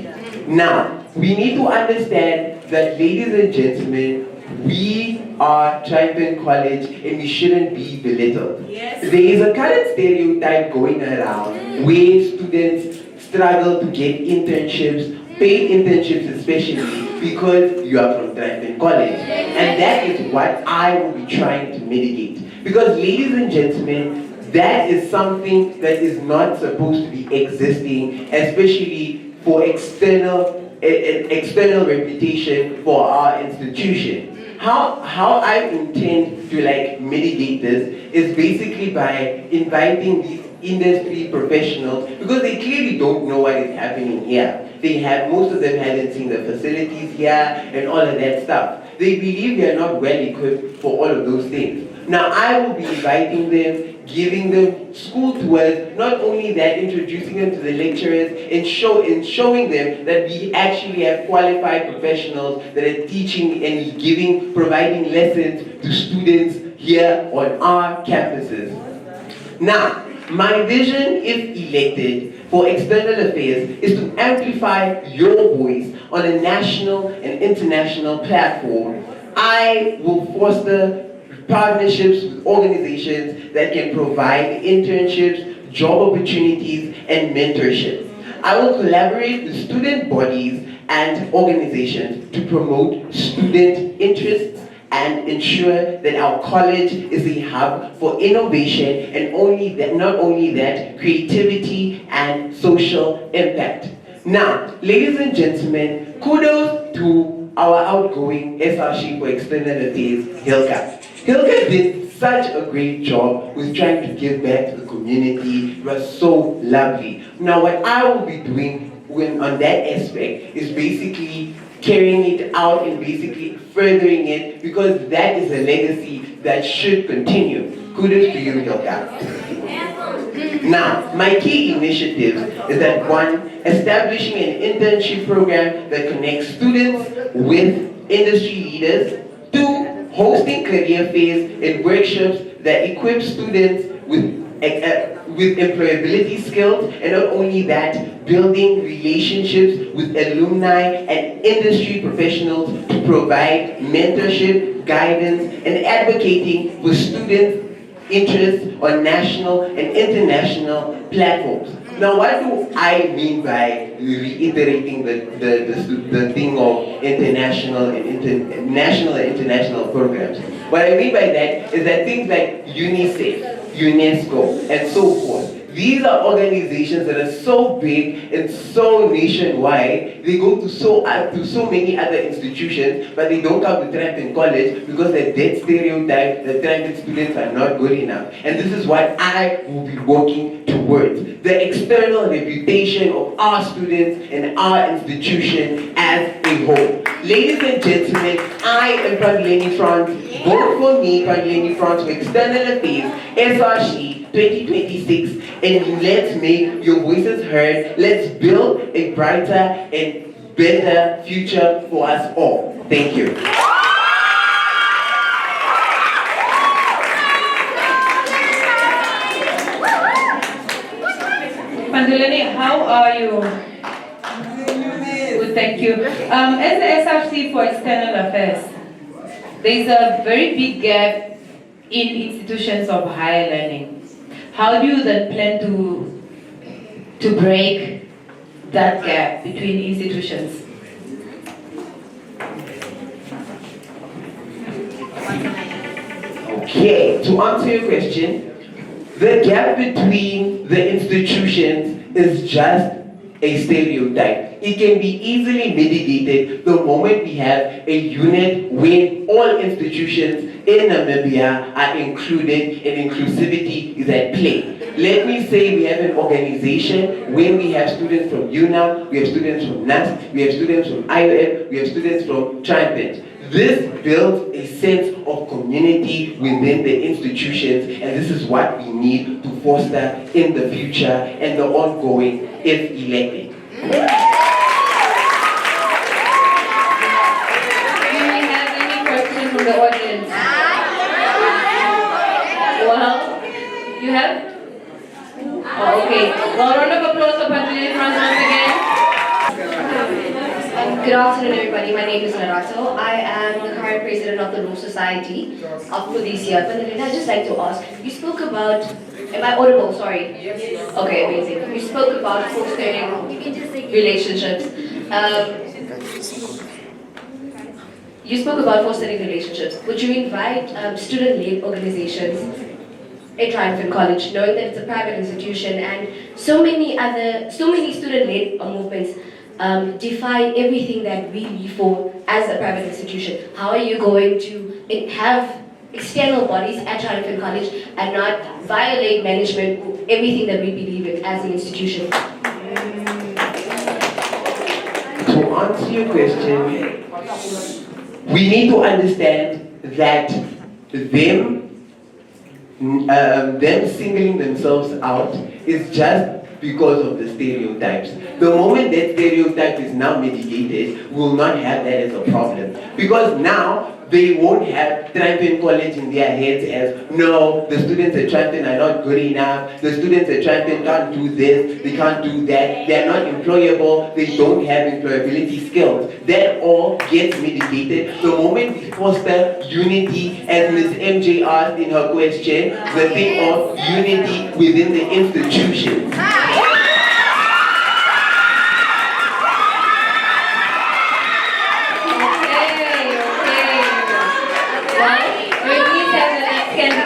[SPEAKER 10] Now, we need to understand that, ladies and gentlemen, we are Champion College and we shouldn't be belittled. Yes. There is a current stereotype going around where students struggle to get internships, paid internships especially, because you are from Champion College. And that is what I will be trying to mitigate. Because, ladies and gentlemen, that is something that is not supposed to be existing, especially for external reputation for our institution. How I intend to mitigate this is basically by inviting these industry professionals, because they clearly don't know what is happening here. Most of them hadn't seen the facilities here and all of that stuff. They believe they are not well equipped for all of those things. Now I will be inviting them, giving them school tours, not only that, introducing them to the lecturers and showing them that we actually have qualified professionals that are teaching and providing lessons to students here on our campuses. Now, my vision, if elected, for External Affairs is to amplify your voice on a national and international platform. I will foster partnerships with organizations that can provide internships, job opportunities, and mentorship. I will collaborate with student bodies and organizations to promote student interests and ensure that our college is a hub for innovation and not only that, creativity and social impact. Now, ladies and gentlemen, kudos to our outgoing SRC for External Affairs, Hilka. Hilka did such a great job with trying to give back to the community. It was so lovely. Now, what I will be doing on that aspect is basically carrying it out and basically furthering it, because that is a legacy that should continue. Kudos to you, Hilka. Now, my key initiatives is that 1, establishing an internship program that connects students with industry leaders. 2, hosting career fairs and workshops that equips students with employability skills, and not only that, building relationships with alumni and industry professionals to provide mentorship, guidance, and advocating for students' interests on national and international platforms. Now, what do I mean by reiterating the thing of international and national and international programs? What I mean by that is that things like UNICEF, UNESCO, and so forth, these are organizations that are so big and so nationwide, they go to so many other institutions, but they don't come to Trampton College because they're dead stereotype that Trampton students are not good enough. And this is what I will be working towards. The external reputation of our students and our institution as a whole. Ladies and gentlemen, I am Pangileni France. Vote for me, Pangileni France, for External Affairs, SRC 2026, and let's make your voices heard. Let's build a brighter and better future for us all. Thank you.
[SPEAKER 3] Pangileni, how are you? Good, thank you. As the SRC for External Affairs, there is a very big gap in institutions of higher learning. How do you then plan to break that gap between institutions?
[SPEAKER 10] Okay, to answer your question, the gap between the institutions is just a stereotype. It can be easily mitigated the moment we have a unit where all institutions in Namibia are included and inclusivity is at play. Let me say we have an organization where we have students from UNAM, we have students from NAST, we have students from IOM, we have students from Triumph. This builds a sense of community within the institutions, and this is what we need to foster in the future and the ongoing if elected.
[SPEAKER 1] Do we have any questions from the audience? Well, you have? Oh, okay. Well, round of applause for Pangileni France once again. Good afternoon, everybody. My name is Narato. I am the current president of the Law Society for this year. But then I'd just like to ask, you spoke about, am I audible? Sorry. Okay, amazing. You spoke about fostering relationships. You spoke about fostering relationships. Would you invite student-led organizations at Triumph College, knowing that it's a private institution and so many student-led movements define everything that we live for as a private institution? How are you going to have external bodies at Triumph College and not violate management, everything that we believe in as an institution?
[SPEAKER 10] To answer your question, we need to understand that them singling themselves out is just because of the stereotypes. The moment that stereotype is now mitigated, we will not have that as a problem. Because now, they won't have Triumph College in their heads as, no, the students at Triumph are not good enough, the students at Triumph can't do this, they can't do that, they are not employable, they don't have employability skills. That all gets mitigated the moment we foster unity, as Ms. MJ asked in her question, the thing of unity within the institutions.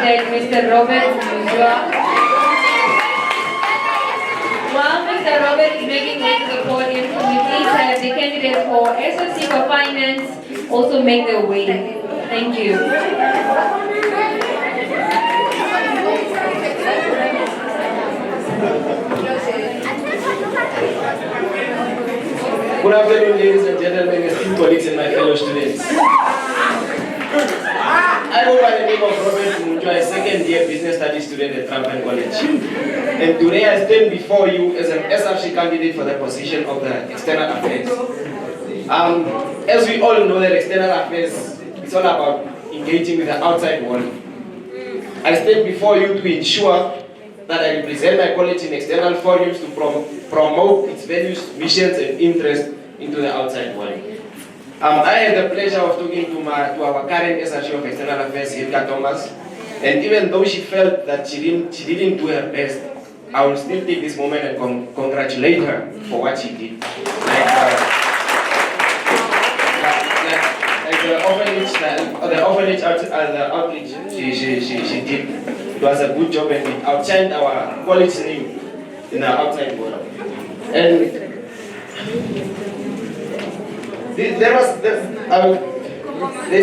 [SPEAKER 1] Mr. Robert Mujua. While Mr. Robert is making way to the podium, we please have the candidates for SRC for Finance also make their way. Thank you.
[SPEAKER 11] Good afternoon, ladies and gentlemen, esteemed colleagues and my fellow students. I go by the name of Robert Mujua, a second-year business studies student at Trampin College. And today I stand before you as an SRC candidate for the position of the External Affairs. As we all know, that External Affairs is all about engaging with the outside world. I stand before you to ensure that I represent my college in external forums to promote its values, missions, and interests into the outside world. I had the pleasure of talking to our current SRC of External Affairs, Hilka Thomas, and even though she felt that she didn't do her best, I will still take this moment and congratulate her for what she did. Like the orphanage outreach she did. It was a good job and it outshined our college name in the outside world. And there's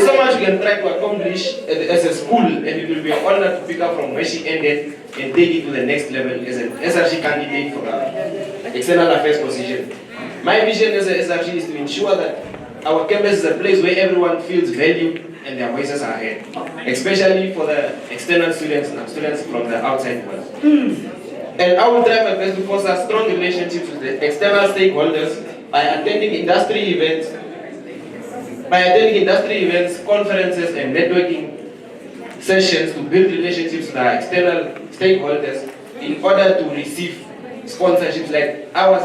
[SPEAKER 11] so much we can try to accomplish as a school, and it will be an honor to pick up from where she ended and take it to the next level as an SRC candidate for the external affairs position. My vision as an SRC is to ensure that our campus is a place where everyone feels valued and their voices are heard, especially for the external students and students from the outside world. And I will try my best to foster strong relationships with the external stakeholders by attending industry events, conferences, and networking sessions to build relationships with our external stakeholders in order to receive sponsorships. Like I was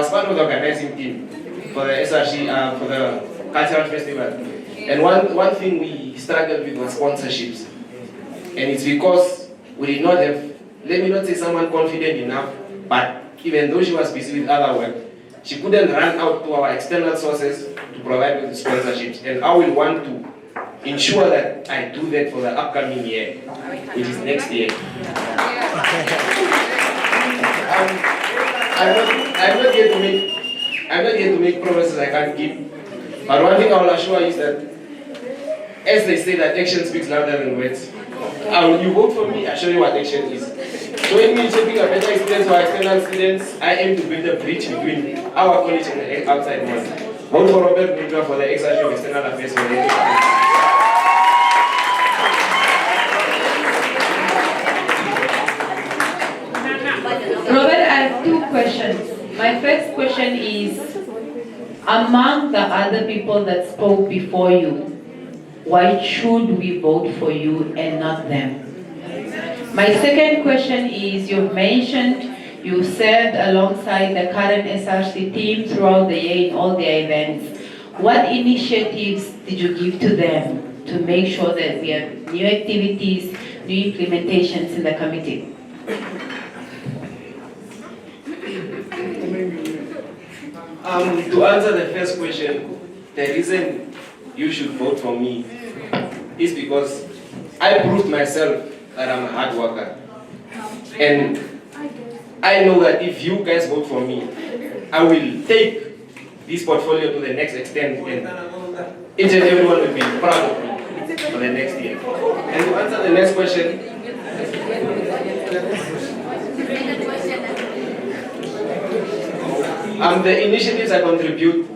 [SPEAKER 11] part of the organizing team for the SRC for the cultural festival, and one thing we struggled with was sponsorships, and it's because we did not have, let me not say someone confident enough, but even though she was busy with other work, she couldn't run out to our external sources to provide with sponsorships. And I will want to ensure that I do that for the upcoming year, which is next year. I'm not here to make promises I can't keep. But one thing I will assure you is that, as they say that action speaks louder than words, you vote for me, I show you what action is. Join me in shaping a better experience for our external students. I aim to build a bridge between our college and the outside world. Vote for Robert Mundra for the SRC of External Affairs.
[SPEAKER 3] Robert, I have two questions. My first question is, among the other people that spoke before you, why should we vote for you and not them? My second question is, you've mentioned you served alongside the current SRC team throughout the year in all their events. What initiatives did you give to them to make sure that we have new activities, new implementations in the committee?
[SPEAKER 11] To answer the first question, the reason you should vote for me is because I proved myself that I'm a hard worker. And I know that if you guys vote for me, I will take this portfolio to the next extent, and each and everyone will be proud of me for the next year. And to answer the next question, the initiatives I contribute,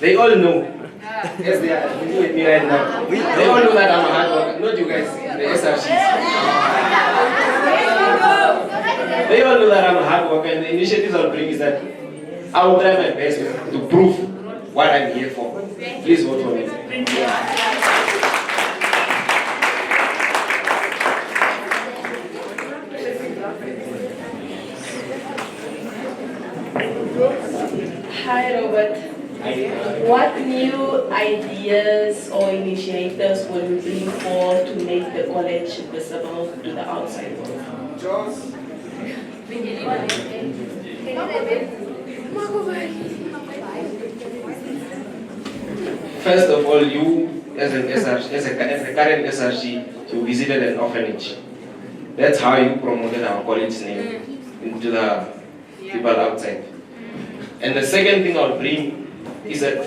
[SPEAKER 11] they all know, as they are with me right now, they all know that I'm a hard worker, not you guys, the SRCs. They all know that I'm a hard worker, and the initiatives I'll bring is that I will try my best to prove what I'm here for. Please vote for me.
[SPEAKER 5] Hi Robert. What new ideas or initiatives will you bring forward to make the college visible to the outside world?
[SPEAKER 11] First of all, you as a current SRC, you visited an orphanage. That's how you promoted our college name into the people outside. And the second thing I'll bring is that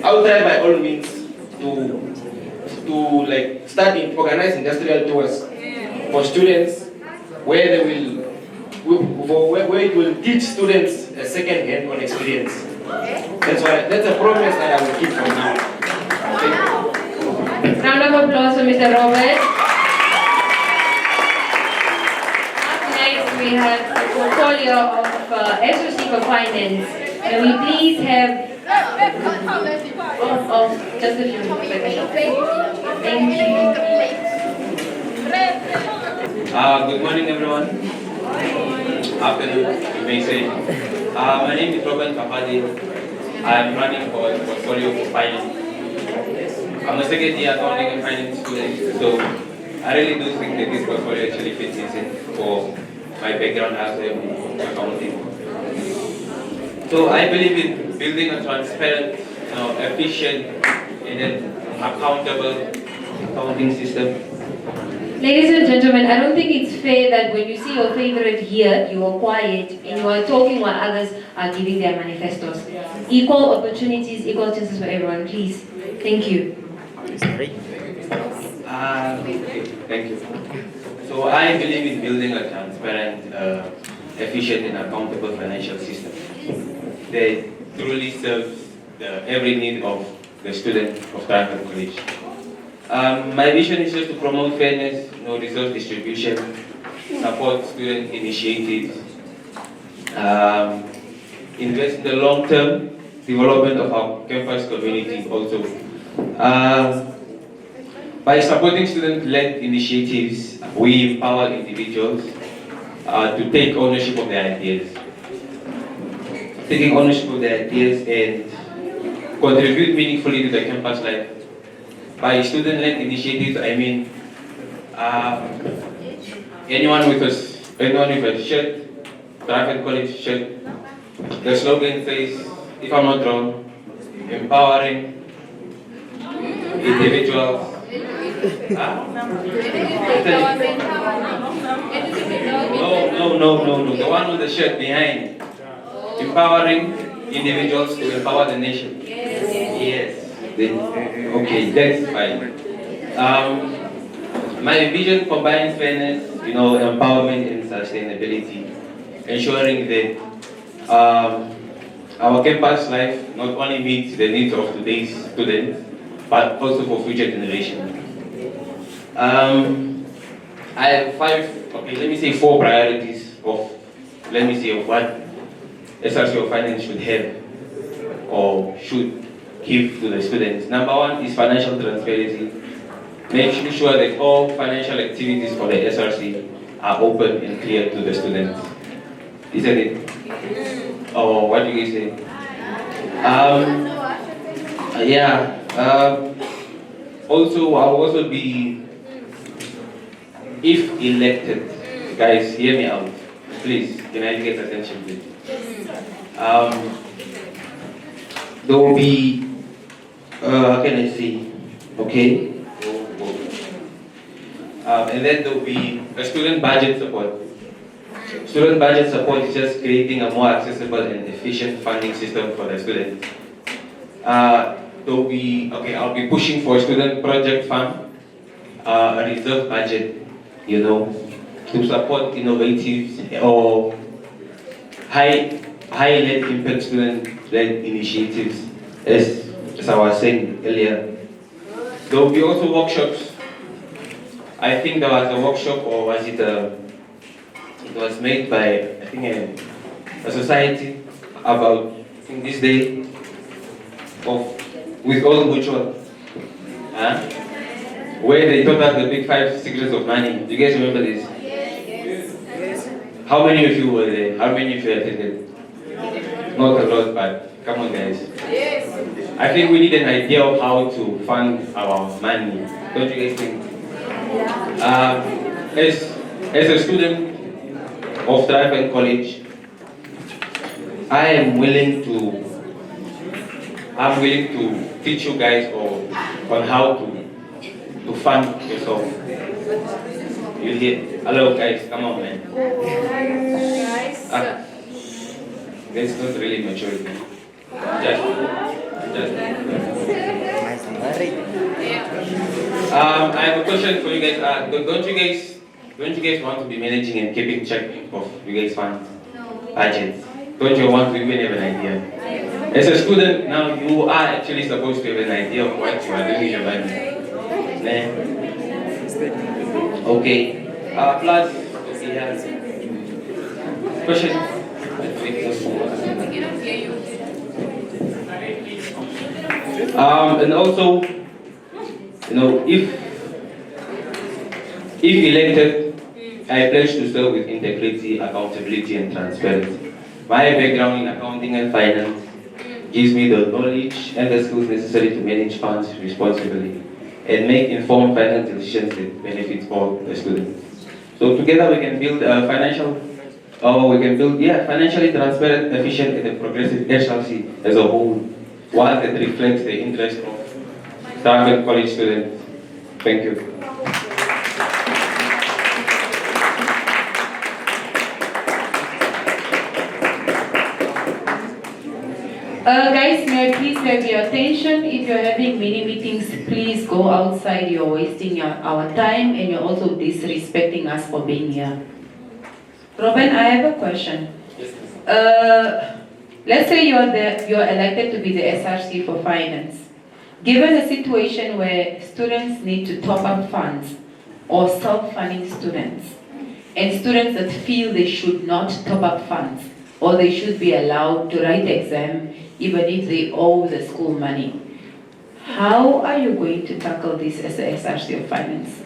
[SPEAKER 11] I'll try by all means to like start organize industrial tours for students where they where it will teach students a second-hand experience. That's a promise that I will keep from now.
[SPEAKER 1] Round of applause for Mr. Robert. We have the portfolio of SRC for Finance. Can we please have Just a few questions. Thank you.
[SPEAKER 12] Good morning, everyone. Afternoon, you may say. My name is Robert Kapadi. I'm running for the portfolio for finance. I'm a second year accounting and finance student, so I really do think that this portfolio actually fits in for my background as accounting. So I believe in building a transparent, efficient, and then accountable accounting system.
[SPEAKER 1] Ladies and gentlemen, I don't think it's fair that when you see your favorite here, you are quiet and you are talking while others are giving their manifestos. Equal opportunities, equal chances for everyone, please. Thank you.
[SPEAKER 12] Thank you. So I believe in building a transparent, efficient, and accountable financial system that truly serves every need of the student of Triangle College. My vision is just to promote fairness, resource distribution, support student initiatives, invest in the long-term development of our campus community also. By supporting student-led initiatives, we empower individuals to take ownership of their ideas. Taking ownership of their ideas and contribute meaningfully to the campus life. By student-led initiatives, I mean anyone with a shirt, Triangle College shirt. The slogan says, if I'm not wrong, empowering individuals. No. The one with the shirt behind. Empowering individuals to empower the nation. Yes. Okay, that's fine. My vision combines fairness, empowerment and sustainability, ensuring that our campus life not only meets the needs of today's students, but also for future generations. I have four priorities of what SRC of Finance should have or should give to the students. Number one is financial transparency. Making sure that all financial activities for the SRC are open and clear to the students. Isn't it? Or what do you guys say? Also, I'll also be, if elected, guys, hear me out. Please, can I get attention, please? There will be, how can I say, okay? And then there will be a student budget support. Student budget support is just creating a more accessible and efficient funding system for the students. I'll be pushing for a student project fund, a reserve budget, to support innovative or high-level impact student-led initiatives, as I was saying earlier. There will be also workshops. I think there was a workshop, or was it it was made by, I think, a society about, in this day, with all mutual, where they taught us the big 5 secrets of money. Do you guys remember this? Yes. How many of you were there? How many of you attended? Not a lot, but come on, guys. Yes. I think we need an idea of how to fund our money. Don't you guys think? As a student of Triangle College, I am willing to teach you guys on how to fund yourself. You hear? Hello guys, come on man. That's not really maturity. I have a question for you guys. Don't you guys want to be managing and keeping track of you guys' funds? Budgets? Don't you want to even have an idea? As a student now, you are actually supposed to have an idea of what you are doing with your money. Okay. Plus, okay, yeah. Question? And also, if elected, I pledge to serve with integrity, accountability, and transparency. My background in accounting and finance gives me the knowledge and the skills necessary to manage funds responsibly and make informed financial decisions that benefit all the students. So together we can build a financially transparent, efficient, and a progressive SRC as a whole, one that reflects the interest of staff and college students. Thank you.
[SPEAKER 3] Guys, may I please have your attention? If you're having mini meetings, please go outside. You're wasting our time and you're also disrespecting us for being here. Robin, I have a question. Let's say you're elected to be the SRC for finance. Given a situation where students need to top up funds or self-funding students, and students that feel they should not top up funds or they should be allowed to write the exam even if they owe the school money, how are you going to tackle this as the SRC of finance?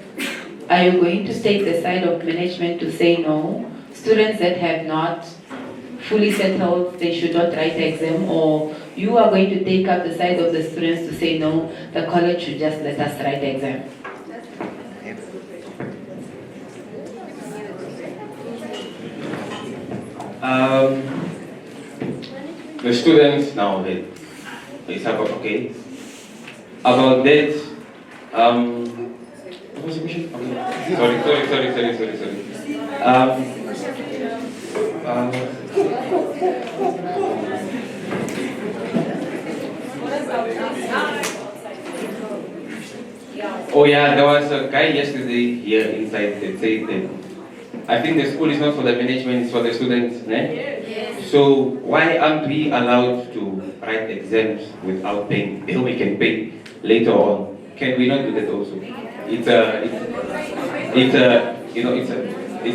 [SPEAKER 3] Are you going to take the side of management to say no? Students that have not fully settled, they should not write the exam, or you are going to take up the side of the students to say no, the college should just let us write the exam?
[SPEAKER 12] The students now, it's about, okay. About that, what was the question? Okay. Sorry. Oh yeah, there was a guy yesterday here inside that said that I think the school is not for the management, it's for the students. Yes. So why aren't we allowed to write exams without paying? Then we can pay later on. Can we not do that also? It's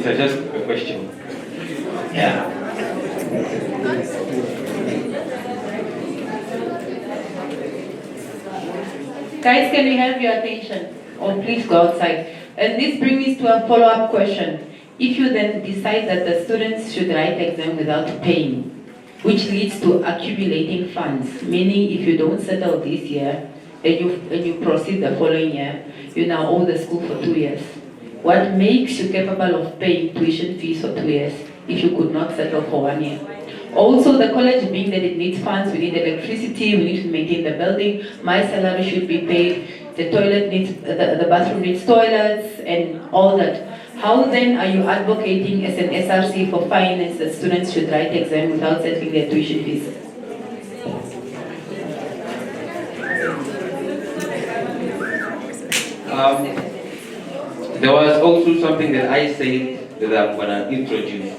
[SPEAKER 12] just a question. Yeah.
[SPEAKER 3] Guys, can we have your attention? Or please go outside. And this brings me to a follow-up question. If you then decide that the students should write the exam without paying, which leads to accumulating funds, meaning if you don't settle this year and you proceed the following year, you now owe the school for 2 years. What makes you capable of paying tuition fees for 2 years if you could not settle for 1 year? Also, the college being that it needs funds, we need electricity, we need to maintain the building, my salary should be paid, the toilet needs, the bathroom needs toilets and all that. How then are you advocating as an SRC for finance that students should write exam without settling their tuition fees?
[SPEAKER 12] There was also something that I said that I'm going to introduce,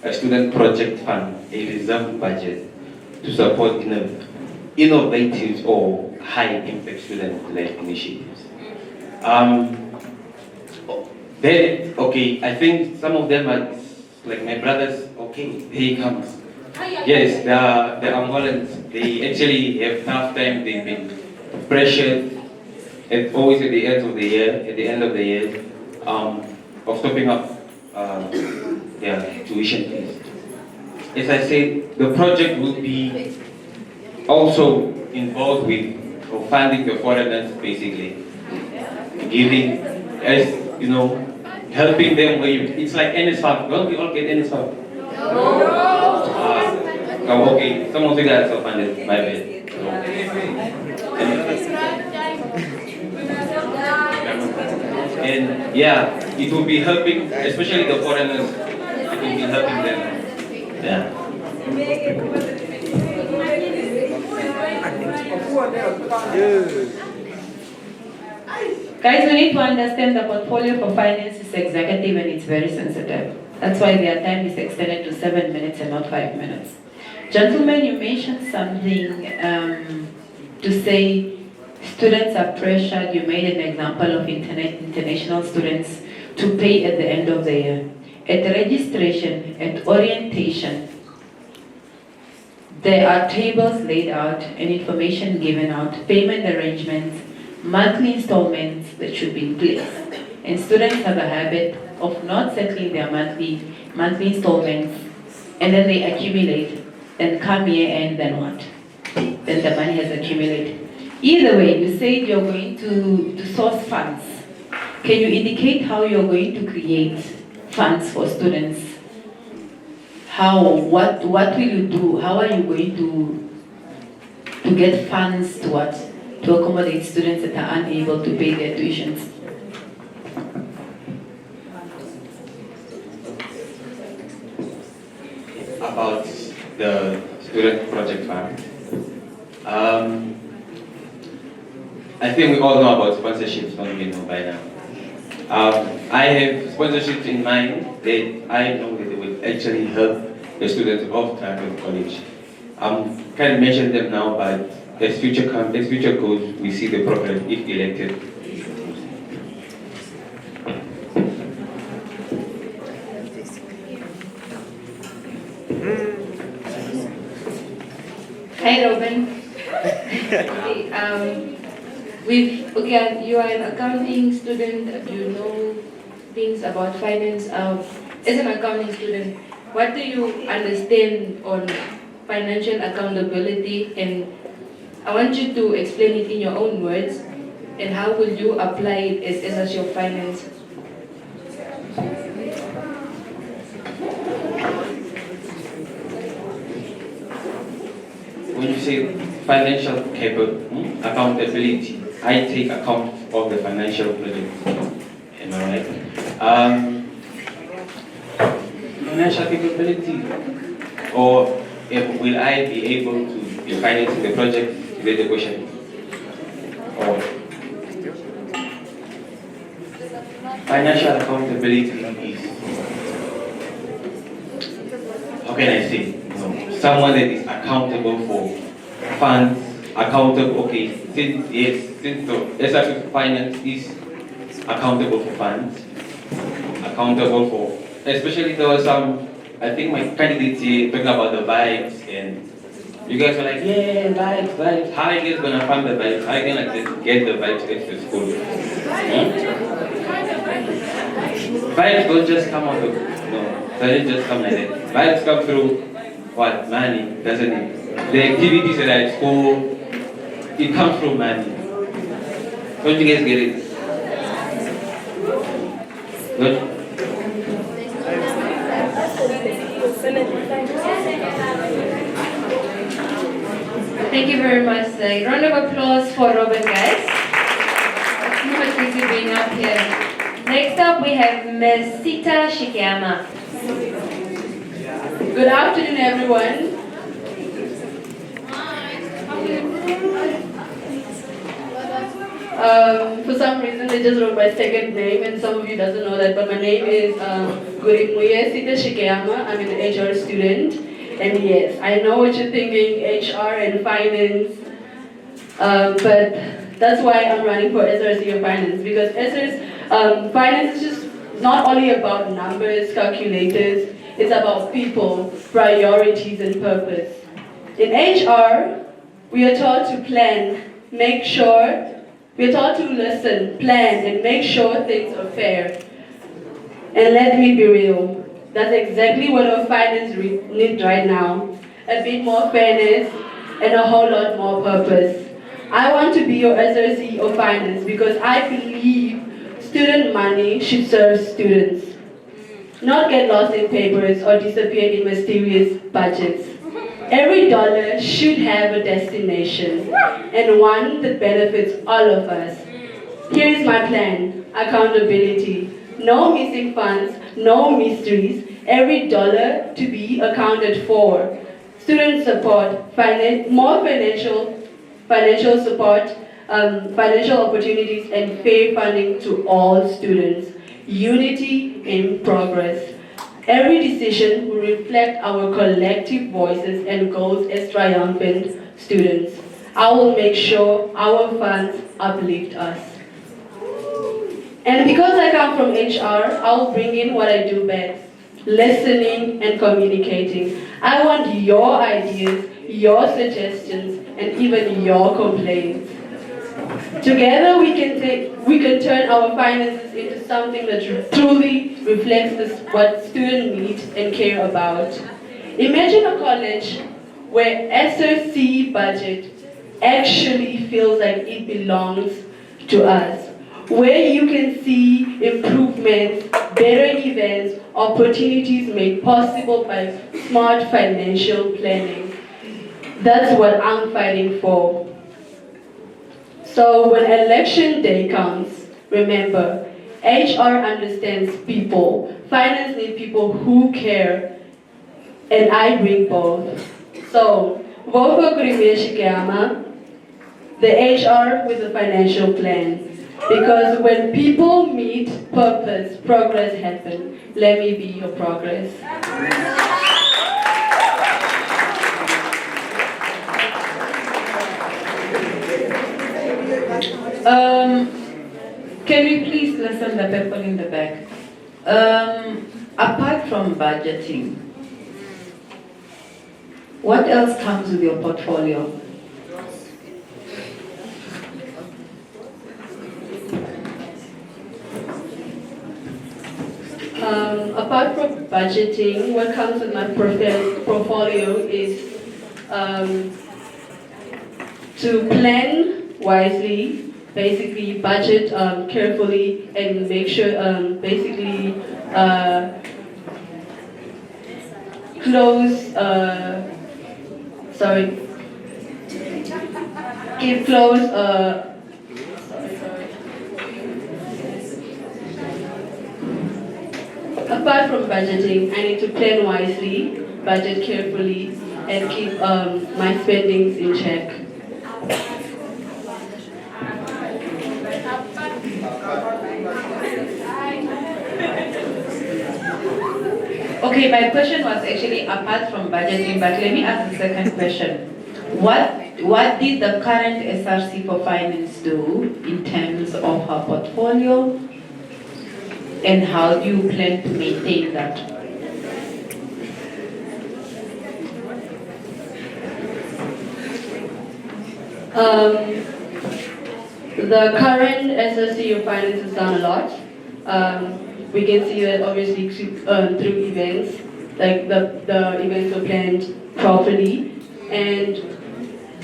[SPEAKER 12] a student project fund, a reserved budget to support innovative or high-impact student-led initiatives. Then, okay, I think some of them are like my brothers, okay, here he comes. Yes, they're Angolans. They actually have tough time, they've been pressured, and always at the end of the year, of topping up their tuition fees. As I said, the project will be also involved with funding the foreigners, basically. Giving, as you know, helping them where it's like NSF. Well, we all get NSF. No. Okay, some of you guys are funded, my bad. And yeah, it will be helping, especially the foreigners, it will be helping them. Yeah.
[SPEAKER 3] Guys, we need to understand the portfolio for finance is executive and it's very sensitive. That's why their time is extended to 7 minutes and not 5 minutes. Gentlemen, you mentioned something to say students are pressured. You made an example of international students to pay at the end of the year. At registration, at orientation, there are tables laid out and information given out, payment arrangements, monthly installments that should be in place. And students have a habit of not settling their monthly installments, and then they accumulate. Then come year end, then what? Then the money has accumulated. Either way, you said you're going to source funds. Can you indicate how you're going to create funds for students? What will you do? How are you going to get funds to what? To accommodate students that are unable to pay their tuitions?
[SPEAKER 12] About the student project fund. I think we all know about sponsorships, don't we know by now? I have sponsorships in mind that I know that they will actually help the students of Triangle College. Can't mention them now, but as future goes, we see the program if elected.
[SPEAKER 1] Hi, Robin. You are an accounting student. You know things about finance. As an accounting student, what do you understand on financial accountability? And I want you to explain it in your own words. And how will you apply it as SRC of Finance?
[SPEAKER 12] When you say financial accountability, I take account of the financial project. Am I right? Financial capability, or will I be able to be financing the project? Is that the question? Or financial accountability is, how can I say? Someone that is accountable for funds, since the SRC Finance is accountable for funds, accountable for, especially there was some, I think my candidates here talking about the vibes, and you guys were like, yeah, vibes. How are you guys gonna fund the vibes? How are you gonna just get the vibes at the school? Vibes don't just come out of, doesn't just come like that. Vibes come through what? Money, doesn't it? The activities that are at school, it comes from money. Don't you guys get it? Good?
[SPEAKER 1] Thank you very much. A round of applause for Robin, guys. It's so much easy being up here. Next up, we have Ms. Sita Shikiyama.
[SPEAKER 13] Good afternoon, everyone. For some reason, they just wrote my second name, and some of you doesn't know that, but my name is Gurimuye Sita Shikiyama. I'm an HR student, and yes, I know what you're thinking, HR and finance, but that's why I'm running for SRC of Finance, because finance is just not only about numbers, calculators, it's about people, priorities, and purpose. In HR, we are taught to plan, we are taught to listen, plan, and make sure things are fair. And let me be real, that's exactly what our finance needs right now. A bit more fairness and a whole lot more purpose. I want to be your SRC of Finance because I believe student money should serve students, not get lost in papers or disappear in mysterious budgets. Every dollar should have a destination, and one that benefits all of us. Here is my plan: accountability. No missing funds, no mysteries, every dollar to be accounted for. Student support, more financial support, financial opportunities, and fair funding to all students. Unity in progress. Every decision will reflect our collective voices and goals as triumphant students. I will make sure our funds uplift us. And because I come from HR, I'll bring in what I do best: listening and communicating. I want your ideas, your suggestions, and even your complaints. Together we can turn our finances into something that truly reflects what students need and care about. Imagine a college where SRC budget actually feels like it belongs to us, where you can see improvements, better events, opportunities made possible by smart financial planning. That's what I'm fighting for. So when election day comes, remember, HR understands people, finance needs people who care, and I bring both. So, vote for Kurimia Shikama, the HR with a financial plan. Because when people meet purpose, progress happens. Let me be your progress.
[SPEAKER 3] Can we please listen to the people in the back? Apart from budgeting, what else comes with your portfolio?
[SPEAKER 13] Apart from budgeting, what comes with my portfolio is to plan wisely, basically budget carefully, and make sure basically keep close. Apart from budgeting, I need to plan wisely, budget carefully, and keep my spendings in check.
[SPEAKER 3] Okay, my question was actually apart from budgeting, but let me ask the second question. What did the current SRC for Finance do in terms of her portfolio, and how do you plan to maintain that?
[SPEAKER 13] The current SRC of Finance has done a lot. We can see that obviously through events, like the events were planned properly, and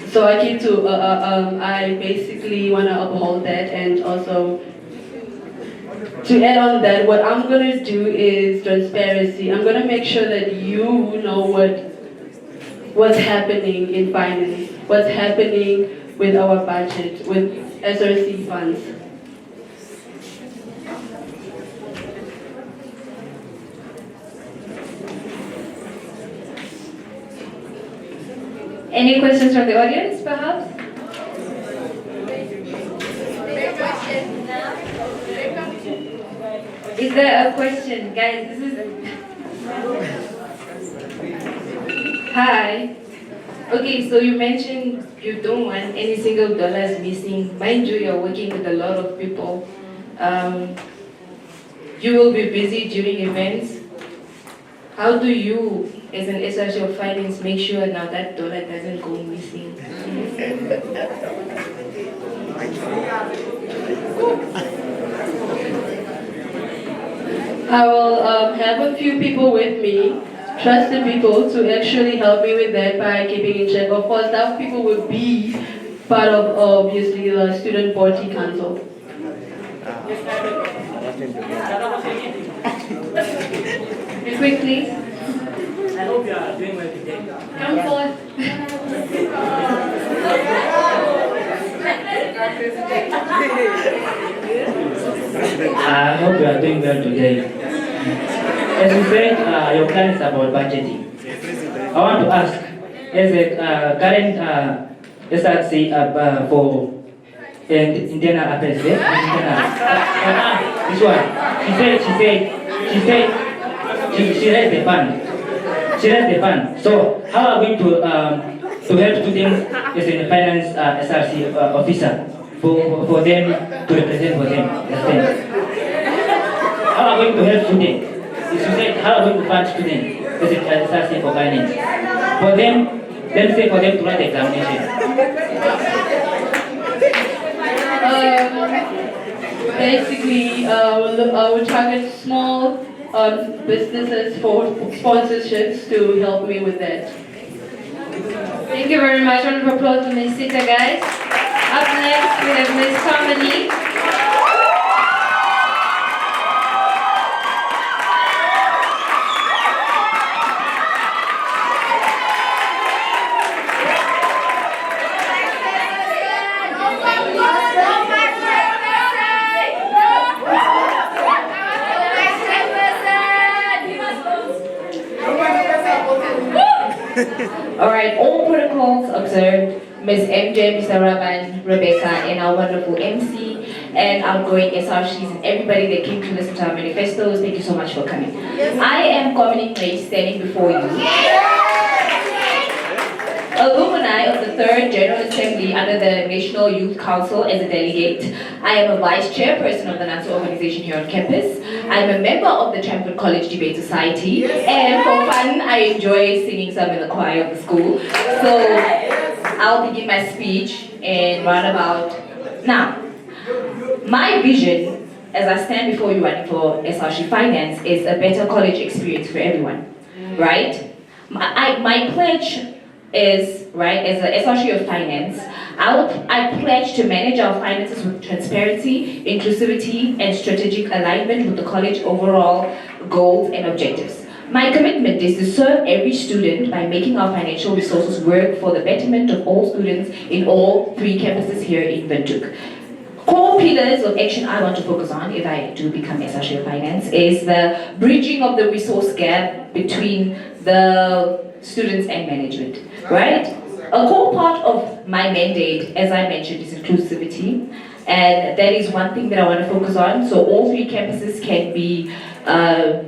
[SPEAKER 13] so I keep to, I basically want to uphold that, and also to add on that, what I'm going to do is transparency. I'm going to make sure that you know what's happening in finance, what's happening with our budget, with SRC funds.
[SPEAKER 1] Any questions from the audience, perhaps? Is there a question? Guys, this is... Hi. Okay, so you mentioned you don't want any single dollars missing. Mind you, you're working with a lot of people. You will be busy during events. How do you, as an SRC of Finance, make sure now that dollar doesn't go missing?
[SPEAKER 13] I will have a few people with me, trusted people, to actually help me with that by keeping in check. Of course, that people will be part of, obviously, the Student Party Council.
[SPEAKER 1] Quickly.
[SPEAKER 14] I hope you are doing well today.
[SPEAKER 1] Come forth.
[SPEAKER 14] I hope you are doing well today. As you said, your plan is about budgeting. I want to ask, as a current SRC for internal affairs, this one, she raised the fund. She raised the fund. So how are we to help students as a finance SRC officer for them to represent for them? Understand? How are we to help students? As you said, how are we to fund students as a SRC for finance? For them let's say for them to write the examination?
[SPEAKER 13] Basically, I would target small businesses for sponsorships to help me with that.
[SPEAKER 1] Thank you very much. Round of applause for Ms. Sita, guys. Up next, we have Ms. Harmony.
[SPEAKER 15] Alright, all protocols observed. Ms. MJ, Mr. Raban, Rebecca, and our wonderful MC, and outgoing SRCs, and everybody that came to listen to our manifestos, thank you so much for coming. I am Commoning Ray, standing before you. Alumni of the 3rd General Assembly under the National Youth Council as a delegate. I am a vice chairperson of the NANSO organization here on campus. I am a member of the Champion College Debate Society, and for fun, I enjoy singing some in the choir of the school. So I'll begin my speech in roundabout. Now, my vision as I stand before you running for SRC Finance is a better college experience for everyone, right? My pledge is, right, as an SRC of Finance, I pledge to manage our finances with transparency, inclusivity, and strategic alignment with the college overall goals and objectives. My commitment is to serve every student by making our financial resources work for the betterment of all students in all 3 campuses here in Windhoek. Core pillars of action I want to focus on if I do become SRC of Finance is the bridging of the resource gap between the students and management, right? A core part of my mandate, as I mentioned, is inclusivity, and that is one thing that I want to focus on, so all 3 campuses can be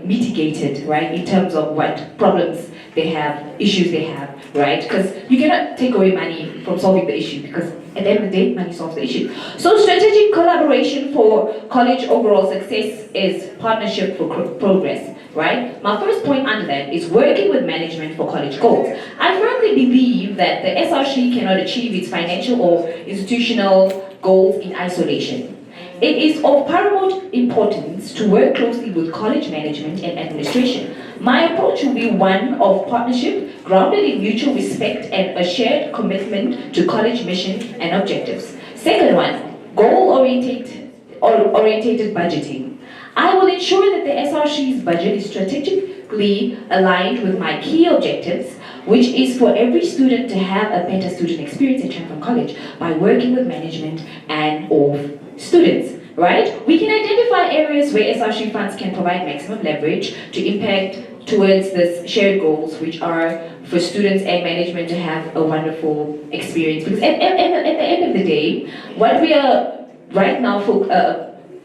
[SPEAKER 15] mitigated, right, in terms of what problems they have, issues they have, right? Because you cannot take away money from solving the issue, because at the end of the day, money solves the issue. So strategic collaboration for college overall success is partnership for progress, right? My first point under that is working with management for college goals. I firmly believe that the SRC cannot achieve its financial or institutional goals in isolation. It is of paramount importance to work closely with college management and administration. My approach will be one of partnership, grounded in mutual respect and a shared commitment to college mission and objectives. Second one, goal-oriented budgeting. I will ensure that the SRC's budget is strategically aligned with my key objectives, which is for every student to have a better student experience at Champion College by working with management and of students, right? We can identify areas where SRC funds can provide maximum leverage to impact towards the shared goals, which are for students and management to have a wonderful experience. Because at the end of the day, what we are right now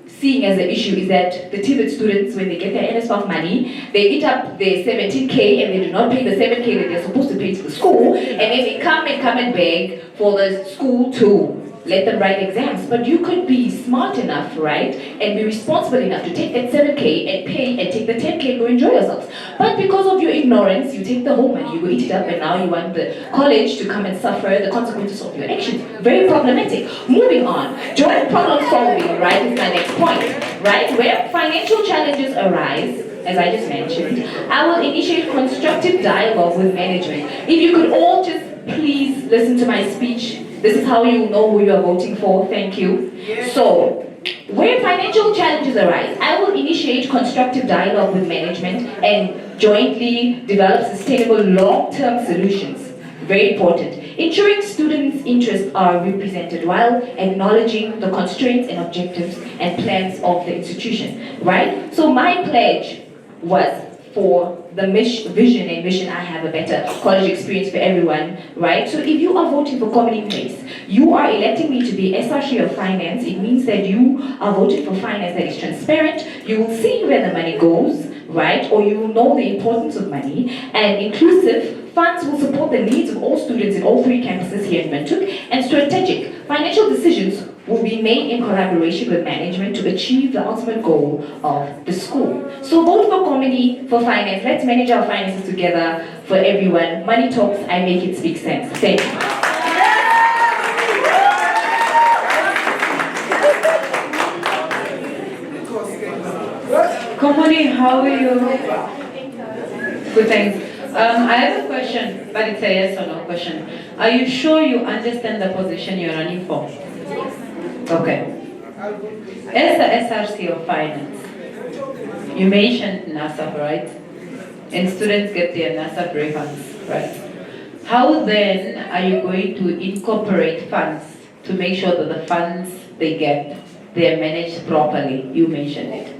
[SPEAKER 15] seeing as an issue is that the timid students, when they get their NSFAF money, they eat up their 17K and they do not pay the 7K that they're supposed to pay to the school, and then they come and beg for the school to let them write exams. But you could be smart enough, right, and be responsible enough to take that 7K and pay and take the 10K and go enjoy yourselves. But because of your ignorance, you take the whole money, you go eat it up, and now you want the college to come and suffer the consequences of your actions. Very problematic. Moving on, joint problem solving, right, is my next point, right? Where financial challenges arise, as I just mentioned, I will initiate constructive dialogue with management. If you could all just please listen to my speech. This is how you know who you are voting for. Thank you. So, where financial challenges arise, I will initiate constructive dialogue with management and jointly develop sustainable long-term solutions. Very important. Ensuring students' interests are represented while acknowledging the constraints and objectives and plans of the institution, right? So my pledge was for the vision and mission, I have a better college experience for everyone, right? So if you are voting for Commoning Place, you are electing me to be SRC of Finance. It means that you are voting for finance that is transparent. You will see where the money goes, right? Or you will know the importance of money. And inclusive funds will support the needs of all students in all 3 campuses here in Windhoek. And strategic financial decisions will be made in collaboration with management to achieve the ultimate goal of the school. So vote for committee for finance. Let's manage our finances together for everyone. Money talks, I make it speak sense. Thank you.
[SPEAKER 3] Komoni, how are you? Good, thanks. I have a question, but it's a yes or no question. Are you sure you understand the position you're running for? Okay. As the SRC of Finance, you mentioned NASAP, right? And students get their NASAP refunds, right? How then are you going to incorporate funds to make sure that the funds they get, they are managed properly? You mentioned it.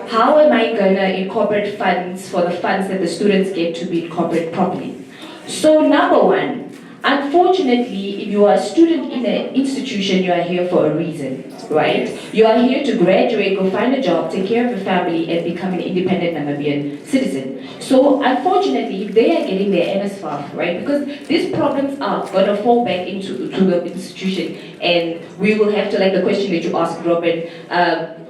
[SPEAKER 15] How am I going to incorporate funds for the funds that the students get to be incorporated properly? So number one, unfortunately, if you are a student in an institution, you are here for a reason, right? You are here to graduate, go find a job, take care of your family, and become an independent Namibian citizen. So unfortunately, if they are getting their NSFAF, right, because these problems are going to fall back into the institution, and we will have to, like the question that you asked, Robin,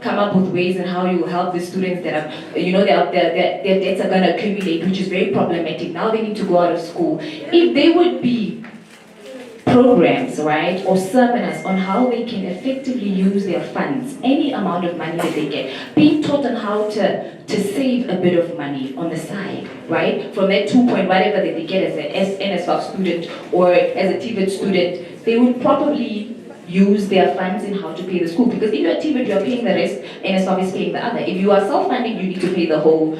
[SPEAKER 15] come up with ways and how you will help the students that are, you know, their debts are going to accumulate, which is very problematic. Now they need to go out of school. If they would be programs, right, or seminars on how they can effectively use their funds, any amount of money that they get, being taught on how to save a bit of money on the side, right, from that 2 point whatever that they get as an NSFAF student or as a TVET student, they would probably use their funds in how to pay the school. Because if you're a TVET, you're paying the rest, NSFAF is paying the other. If you are self-funding, you need to pay the whole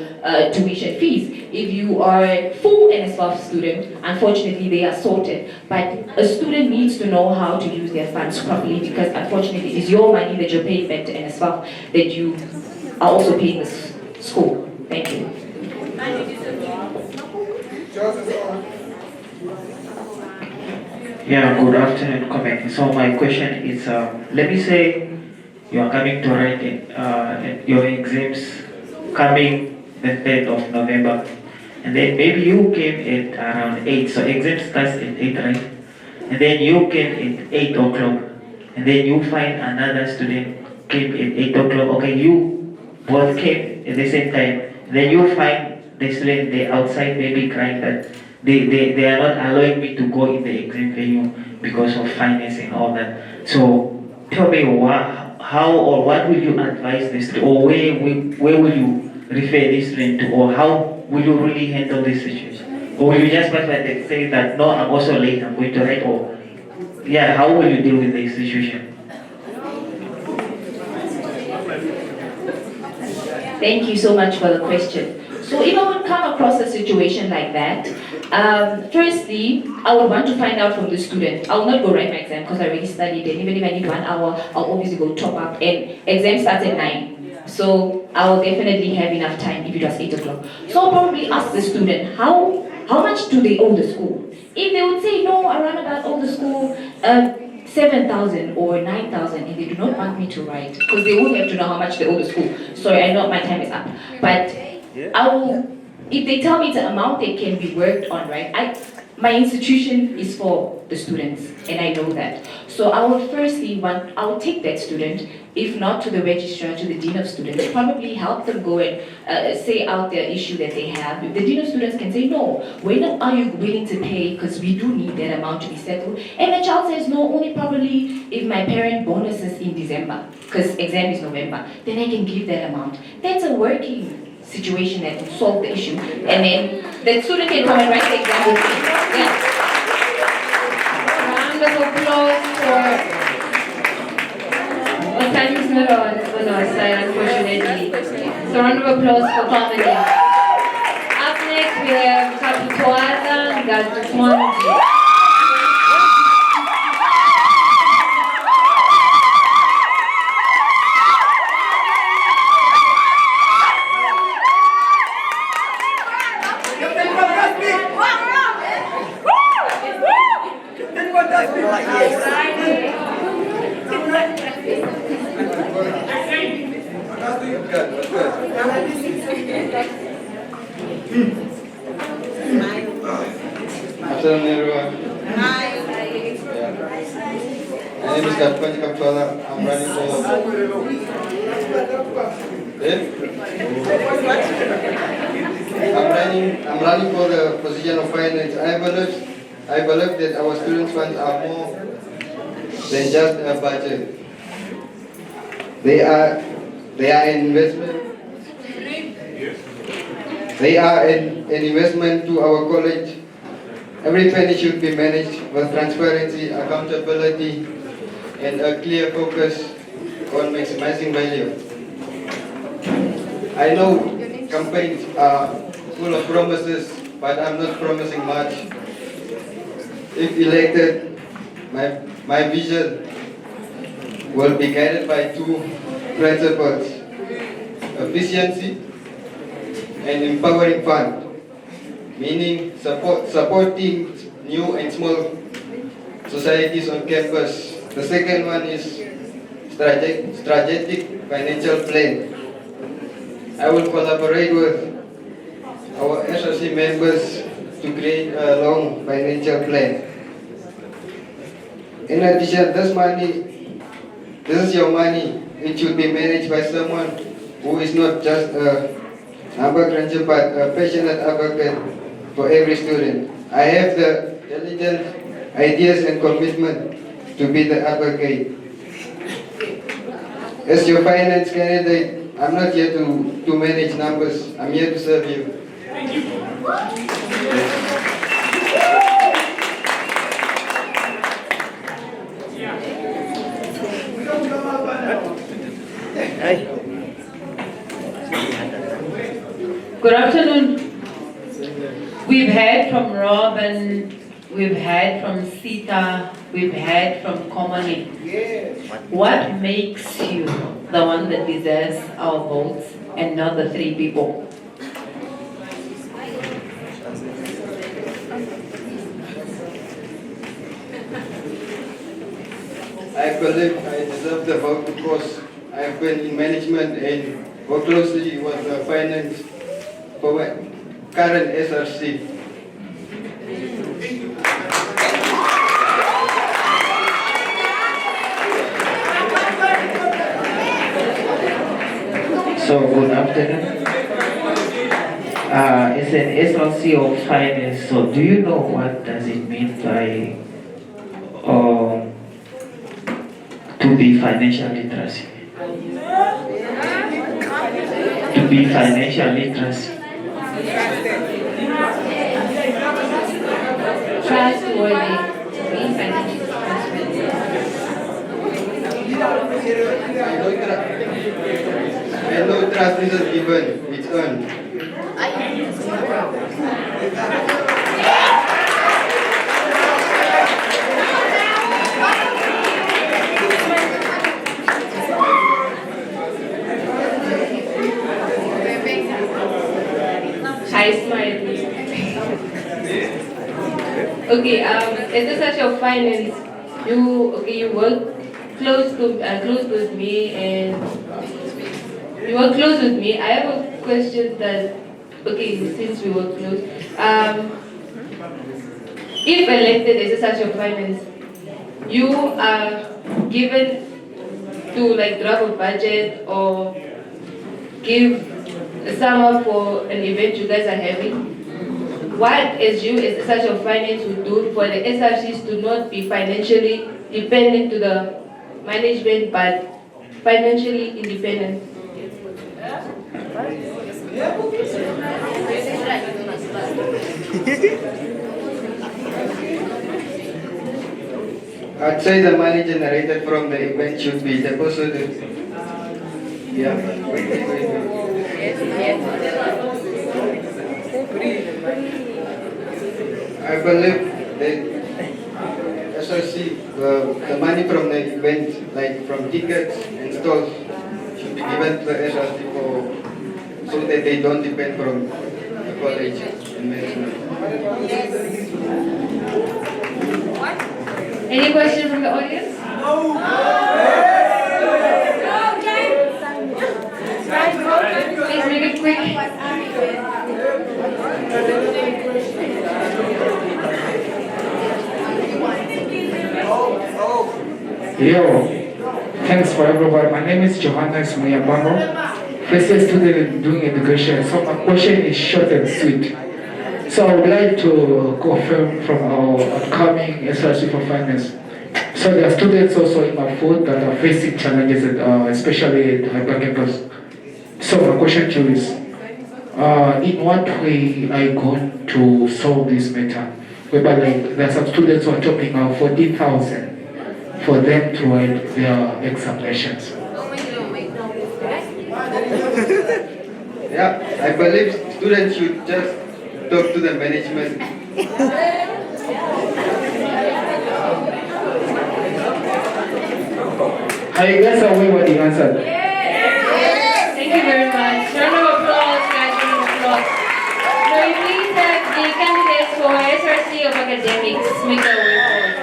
[SPEAKER 15] tuition fees. If you are a full NSFAF student, unfortunately they are sorted. But a student needs to know how to use their funds properly, because unfortunately it's your money that you're paying back to NSFAF that you are also paying the school. Thank you.
[SPEAKER 4] Yeah, good afternoon, committee. So my question is, let me say you are coming to write your exams coming the 3rd of November, and then maybe you came at around 8, so exam starts at 8, right? And then you came at 8 o'clock, and then you find another student came at 8 o'clock. Okay, you both came at the same time, then you find the student they outside maybe crying that they are not allowing me to go in the exam venue because of finance and all that. So tell me how or what will you advise this, or where will you refer this student to, or how will you really handle this situation? Or will you just say that no, I'm also late, I'm going to write, or yeah, how will you deal with this situation?
[SPEAKER 15] Thank you so much for the question. So if I would come across a situation like that, firstly, I would want to find out from the student. I will not go write my exam because I already studied, and even if I need 1 hour, I'll obviously go top up, and exam starts at 9. So I will definitely have enough time if it was 8 o'clock. So I'll probably ask the student, how much do they owe the school? If they would say, no, I run about owe the school 7,000 or 9,000, and they do not want me to write, because they would have to know how much they owe the school. Sorry, I know my time is up. But I will, if they tell me the amount that can be worked on, right? My institution is for the students, and I know that. So I will firstly I will take that student, if not to the registrar, to the dean of students, probably help them go and say out their issue that they have. If the dean of students can say, no, when are you willing to pay, because we do need that amount to be settled. And the child says, no, only probably if my parent bonus is in December, because exam is November, then I can give that amount. That's a working situation that will solve the issue, and then the student can come and write the exam with me. Yeah.
[SPEAKER 1] Round of applause for our time is not on our side, unfortunately. So round of applause for comedy. Up next we have Kapituata Gatumwanji.
[SPEAKER 16] is Kapani Kapala. I'm running for. I'm running for the position of finance. I believe that our students' funds are more than just a budget. They are an investment. They are an investment to our college. Every penny should be managed with transparency, accountability, and a clear focus on maximizing value. I know campaigns are full of promises, but I'm not promising much. If elected, my vision will be guided by two principles: efficiency and empowering fund, meaning supporting new and small societies on campus. The second one is strategic financial plan. I will collaborate with our SRC members to create a long financial plan. In addition, this is your money. It should be managed by someone who is not just a number cruncher but a passionate advocate for every student. I have the diligence, ideas and commitment to be the advocate. As your finance candidate, I'm not here to manage numbers. I'm here to serve you.
[SPEAKER 3] Thank you. Good afternoon. We've heard from Robin, we've heard from Sita, we've heard from Komani. What makes you the one that deserves our votes and not the three people?
[SPEAKER 16] I believe I deserve the vote because I've been in management and work closely with the finance for my current SRC.
[SPEAKER 4] So good afternoon. As an SRC of finance, so do you know what does it mean by to be financial literacy? To be financial literacy.
[SPEAKER 1] Trustworthy. To be financially trustworthy.
[SPEAKER 16] And no trust isn't given, it's earned.
[SPEAKER 1] I smile. Okay, as a such of finance, you work close with me and you work close with me. I have a question that, since we work close, if elected as a such of finance, you are given to draft a budget or give a sum up for an event you guys are having. What as you as such of finance would do for the SRCs to not be financially dependent to the management but financially independent?
[SPEAKER 16] I'd say the money generated from the event should be deposited. Yeah, wait. I believe that SRC, the money from the event, like from tickets and stalls, should be given to the SRC so that they don't depend from the college and management.
[SPEAKER 1] Any question from the audience? Please make it quick.
[SPEAKER 17] Yo, thanks for everyone. My name is Johannes Muyabamo, first year student doing education. So my question is short and sweet. So I would like to confirm from our upcoming SRC for Finance. So there are students also in my food that are facing challenges, especially at hypercampus. So my question to you is, in what way are you going to solve this matter? Whereby like, there are some students who are talking of 14,000 for them to write their examinations.
[SPEAKER 16] Yeah, I believe students should just talk to the management.
[SPEAKER 17] Are you guys aware what he answered?
[SPEAKER 1] Thank you very much. Round of applause, guys, round of applause. May we please have the candidates for SRC of Academics make their way forward.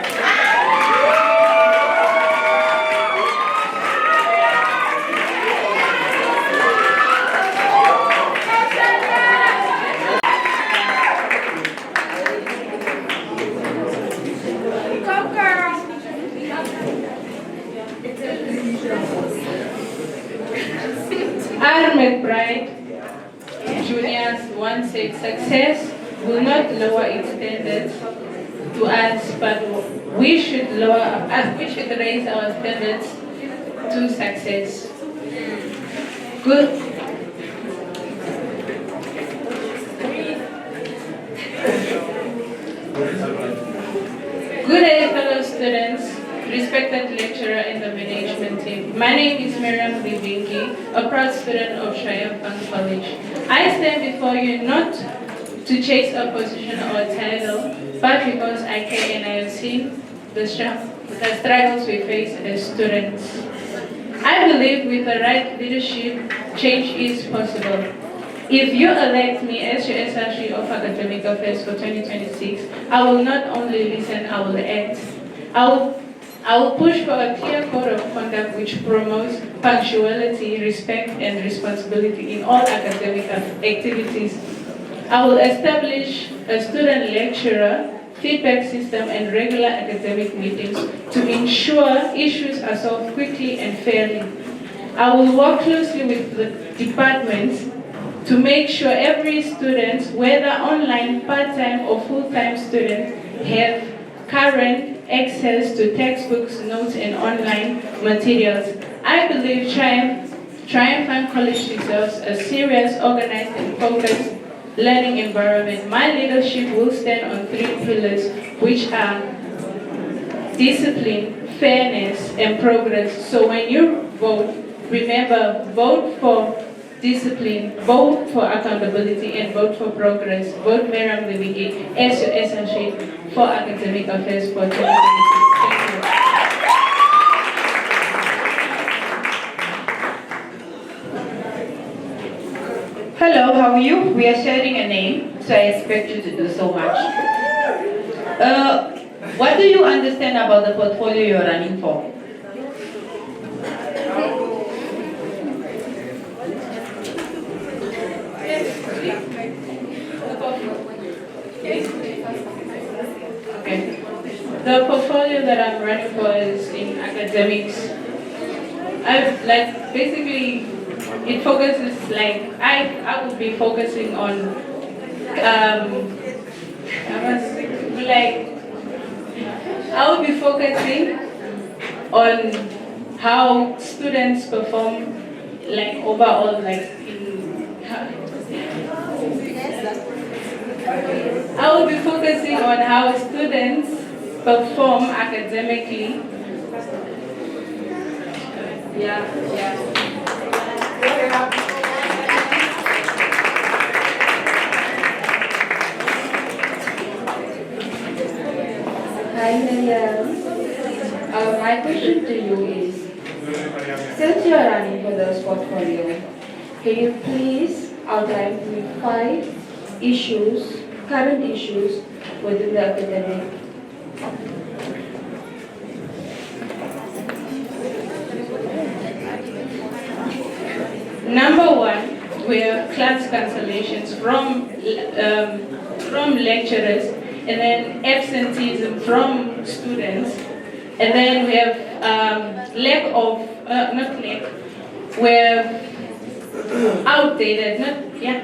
[SPEAKER 3] Our McBride Junior's one-stage success will not lower its standards to us, but we should raise our standards to success. Good. Good day, fellow students, respected lecturer and the management team. My name is Miriam Livingi, a proud student of Triumphant College. I stand before you not to chase a position or a title, but because I care and I have seen the struggles we face as students. I believe with the right leadership, change is possible. If you elect me as your SRC of Academic Affairs for 2026, I will not only listen, I will act. I will push for a clear code of conduct which promotes punctuality, respect, and responsibility in all academic activities. I will establish a student-lecturer feedback system and regular academic meetings to ensure issues are solved quickly and fairly. I will work closely with the departments to make sure every student, whether online, part-time, or full-time student, have current access to textbooks, notes, and online materials. I believe Triumphant College deserves a serious, organized, and focused learning environment. My leadership will stand on 3 pillars, which are discipline, fairness, and progress. So when you vote, remember, vote for discipline, vote for accountability, and vote for progress. Vote Miriam Livingi as your SRC for Academic Affairs for 2026. Thank you.
[SPEAKER 18] Hello, how are you? We are sharing a name, so I expect you to do so much. What do you understand about the portfolio you're running for?
[SPEAKER 3] Okay. The portfolio that I'm running for is in academics. Basically, it focuses I would be focusing on I would be focusing on how students perform overall I will be focusing on how students perform academically.
[SPEAKER 1] Hi, Miriam. My question to you is, since you are running for this portfolio, can you please outline to me 5 issues, current issues within the academic?
[SPEAKER 3] Number 1, we have class cancellations from lecturers, and then absenteeism from students, and then we have
[SPEAKER 13] lack of, not lack, we're outdated,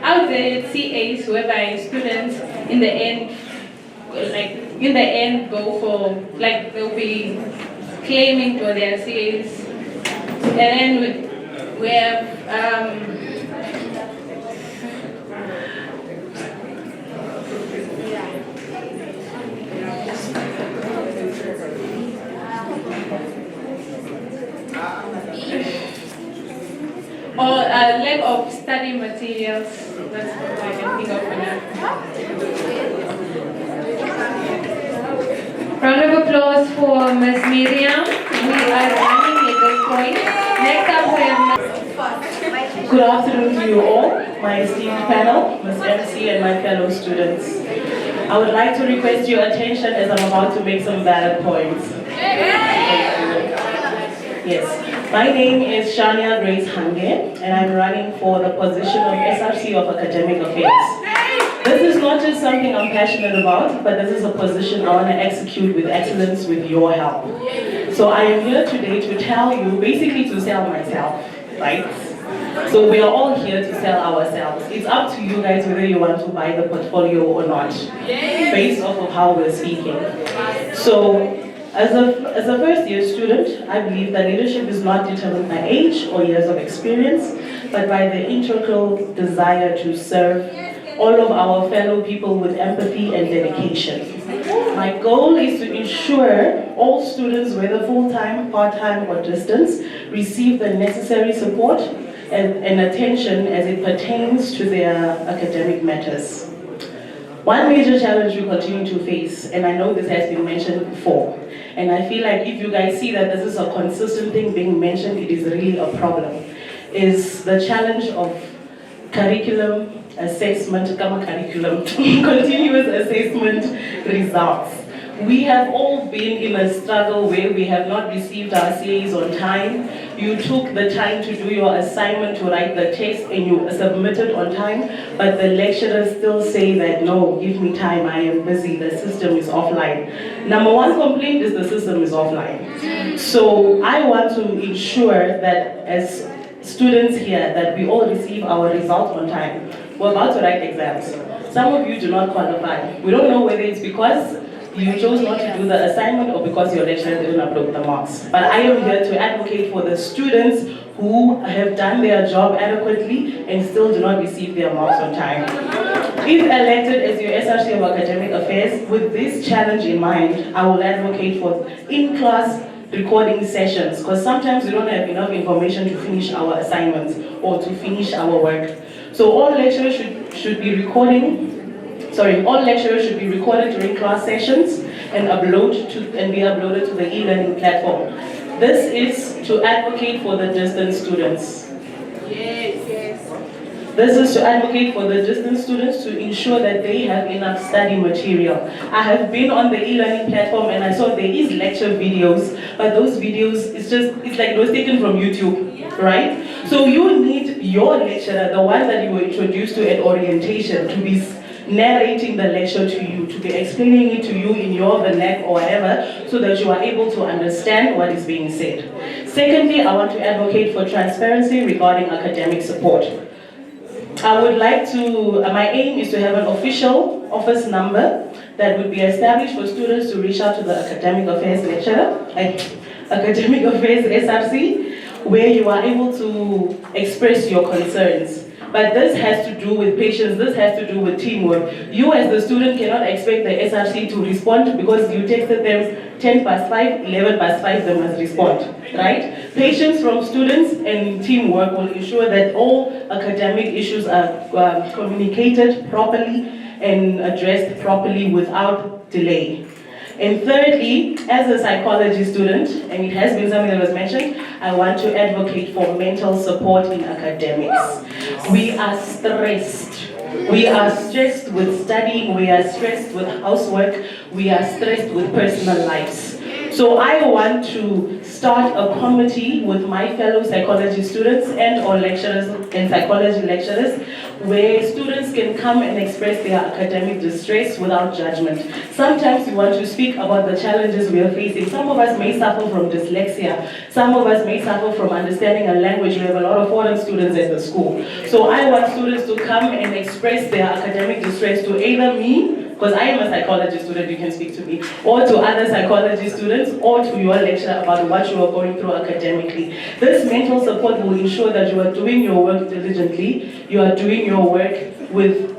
[SPEAKER 13] outdated CAs whereby students in the end, go for, they'll be claiming for their CAs. And then we have, or lack of study materials. That's what I can think of for now.
[SPEAKER 1] Round of applause for Ms. Miriam. We are running at this point. Next up we have
[SPEAKER 19] Good afternoon to you all, my esteemed panel, Ms. MC and my fellow students. I would like to request your attention as I'm about to make some valid points. Yes. My name is Shania Grace Hange, and I'm running for the position of SRC of Academic Affairs. This is not just something I'm passionate about, but this is a position I want to execute with excellence with your help. So I am here today to tell you, basically to sell myself, right? So we are all here to sell ourselves. It's up to you guys whether you want to buy the portfolio or not, based off of how we're speaking. So, as a first year student, I believe that leadership is not determined by age or years of experience, but by the integral desire to serve all of our fellow people with empathy and dedication. My goal is to ensure all students, whether full-time, part-time, or distance, receive the necessary support and attention as it pertains to their academic matters. One major challenge we continue to face, and I know this has been mentioned before, and I feel like if you guys see that this is a consistent thing being mentioned, it is really a problem, is the challenge of curriculum assessment, continuous assessment results. We have all been in a struggle where we have not received our CAs on time. You took the time to do your assignment, to write the test, and you submitted on time, but the lecturers still say that, no, give me time, I am busy, the system is offline. Number one complaint is the system is offline. So I want to ensure that as students here, that we all receive our results on time. We're about to write exams. Some of you do not qualify. We don't know whether it's because you chose not to do the assignment or because your lecturer didn't upload the marks. But I am here to advocate for the students who have done their job adequately and still do not receive their marks on time. If elected as your SRC of Academic Affairs, with this challenge in mind, I will advocate for in-class recording sessions, because sometimes we don't have enough information to finish our assignments or to finish our work. So all lecturers should be recording. All lecturers should be recorded during class sessions and be uploaded to the e-learning platform. This is to advocate for the distance students. This is to advocate for the distance students to ensure that they have enough study material. I have been on the e-learning platform and I saw there is lecture videos, but those videos, it's like it was taken from YouTube, right? So you need your lecturer, the one that you were introduced to at orientation, to be narrating the lecture to you, to be explaining it to you in your vernacular or whatever, so that you are able to understand what is being said. Secondly, I want to advocate for transparency regarding academic support. I would like to, my aim is to have an official office number that would be established for students to reach out to the Academic Affairs lecturer, Academic Affairs SRC, where you are able to express your concerns. But this has to do with patience, this has to do with teamwork. You as the student cannot expect the SRC to respond because you texted them 10 past 5, 11 past 5, they must respond, right? Patience from students and teamwork will ensure that all academic issues are communicated properly and addressed properly without delay. And thirdly, as a psychology student, and it has been something that was mentioned, I want to advocate for mental support in academics. We are stressed. We are stressed with studying, we are stressed with housework, we are stressed with personal lives. So I want to start a committee with my fellow psychology students and or lecturers and psychology lecturers where students can come and express their academic distress without judgment. Sometimes we want to speak about the challenges we are facing. Some of us may suffer from dyslexia. Some of us may suffer from understanding a language. We have a lot of foreign students at the school. So I want students to come and express their academic distress to either me, because I am a psychology student, you can speak to me, or to other psychology students, or to your lecturer about what you are going through academically. This mental support will ensure that you are doing your work diligently, you are doing your work with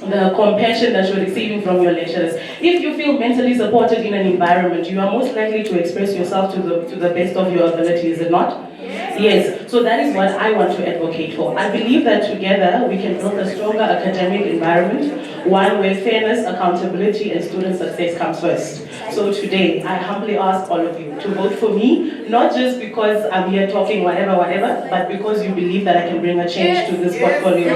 [SPEAKER 19] the compassion that you're receiving from your lecturers. If you feel mentally supported in an environment, you are most likely to express yourself to the best of your ability, is it not? Yes, so that is what I want to advocate for. I believe that together we can build a stronger academic environment, one where fairness, accountability, and student success comes first. So today, I humbly ask all of you to vote for me, not just because I'm here talking whatever, but because you believe that I can bring a change to this portfolio.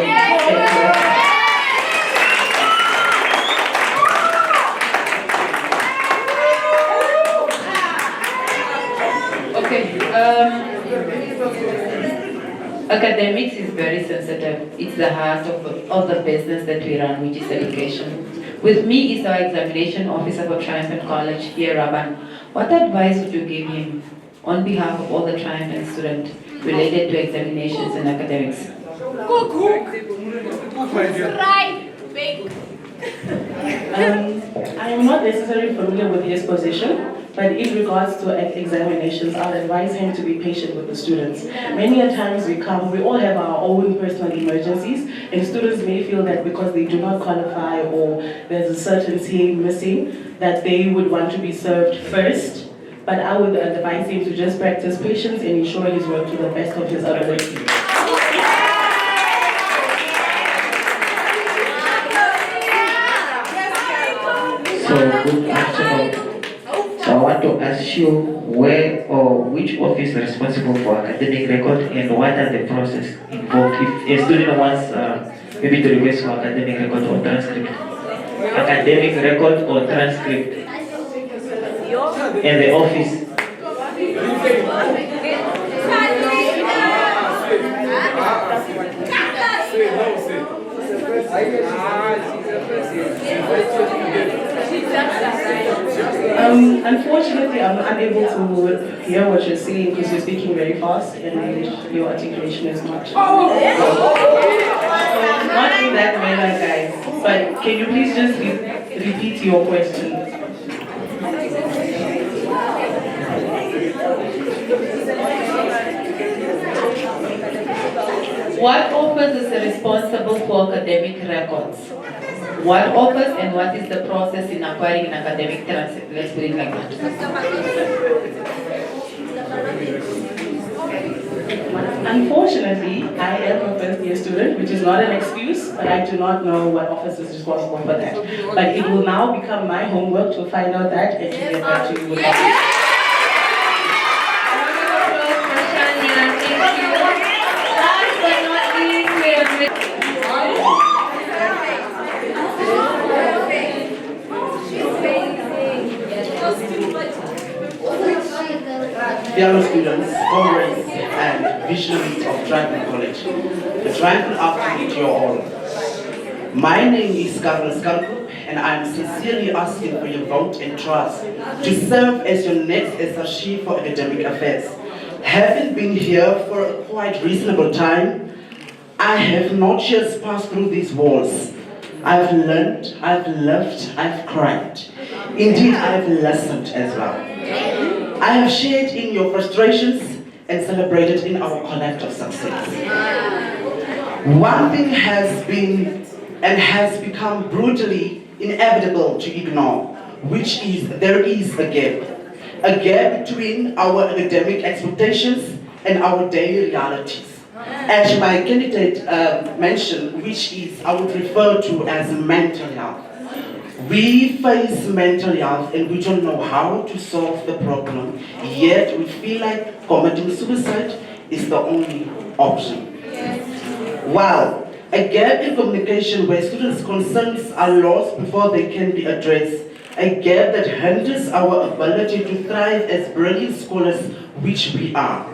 [SPEAKER 19] Thank you.
[SPEAKER 3] Academics is very sensitive. It's the heart of the business that we run, which is education. With me is our examination officer for Triumphant College here, Raban. What advice would you give him on behalf of all the Triumphant students related to examinations and academics?
[SPEAKER 19] I am not necessarily familiar with his position, but in regards to examinations, I'll advise him to be patient with the students. Many a times we all have our own personal emergencies, and students may feel that because they do not qualify or there's a certain CA missing, that they would want to be served first. But I would advise him to just practice patience and ensure his work to the best of his ability.
[SPEAKER 4] So, good afternoon. So I want to ask you where or which office is responsible for academic record and what are the process involved if a student wants maybe to request for academic record or transcript. Academic record or transcript. And the office.
[SPEAKER 19] Unfortunately, I'm unable to hear what you're saying because you're speaking very fast and your articulation is not. Not in that manner, guys. But can you please just repeat your question?
[SPEAKER 3] What office is responsible for academic records? What office and what is the process in acquiring an academic transcript? Let's put it like that.
[SPEAKER 19] Unfortunately, I am a first year student, which is not an excuse, but I do not know what office is responsible for that. But it will now become my homework to find out that and to get back to you with that.
[SPEAKER 20] Fellow students, comrades, and visionaries of Triumphant College, the triumphant afternoon to you all. My name is Carlos Skarku, and I am sincerely asking for your vote and trust to serve as your next SRC for Academic Affairs. Having been here for a quite reasonable time, I have not just passed through these walls. I've learned, I've loved, I've cried. Indeed, I've listened as well. I have shared in your frustrations and celebrated in our collective success. One thing has been and has become brutally inevitable to ignore, which is there is a gap between our academic expectations and our daily realities. As my candidate mentioned, which is I would refer to as mental health. We face mental health and we don't know how to solve the problem, yet we feel like committing suicide is the only option. While a gap in communication where students' concerns are lost before they can be addressed, a gap that hinders our ability to thrive as brilliant scholars, which we are.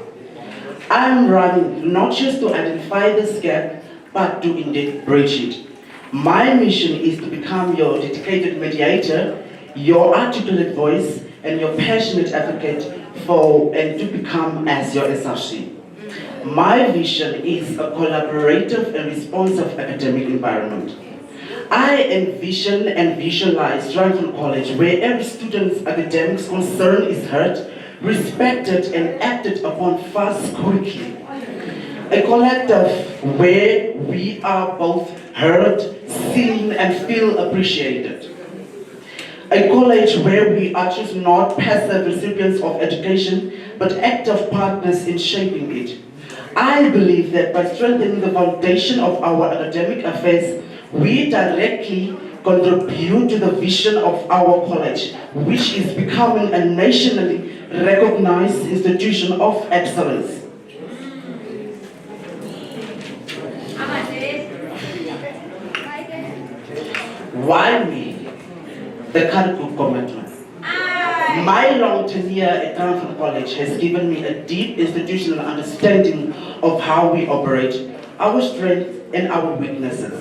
[SPEAKER 20] I'm running not just to identify this gap, but to indeed bridge it. My mission is to become your dedicated mediator, your articulate voice, and your passionate advocate for and to become as your SRC. My vision is a collaborative and responsive academic environment. I envision and visualize Triumphant College where every student's academic concern is heard, respected, and acted upon fast, quickly. A collective where we are both heard, seen, and feel appreciated. A college where we are just not passive recipients of education, but active partners in shaping it. I believe that by strengthening the foundation of our academic affairs, we directly contribute to the vision of our college, which is becoming a nationally recognized institution of excellence. Why me? The curriculum commitment. My long tenure at Triumphant College has given me a deep institutional understanding of how we operate, our strengths and our weaknesses.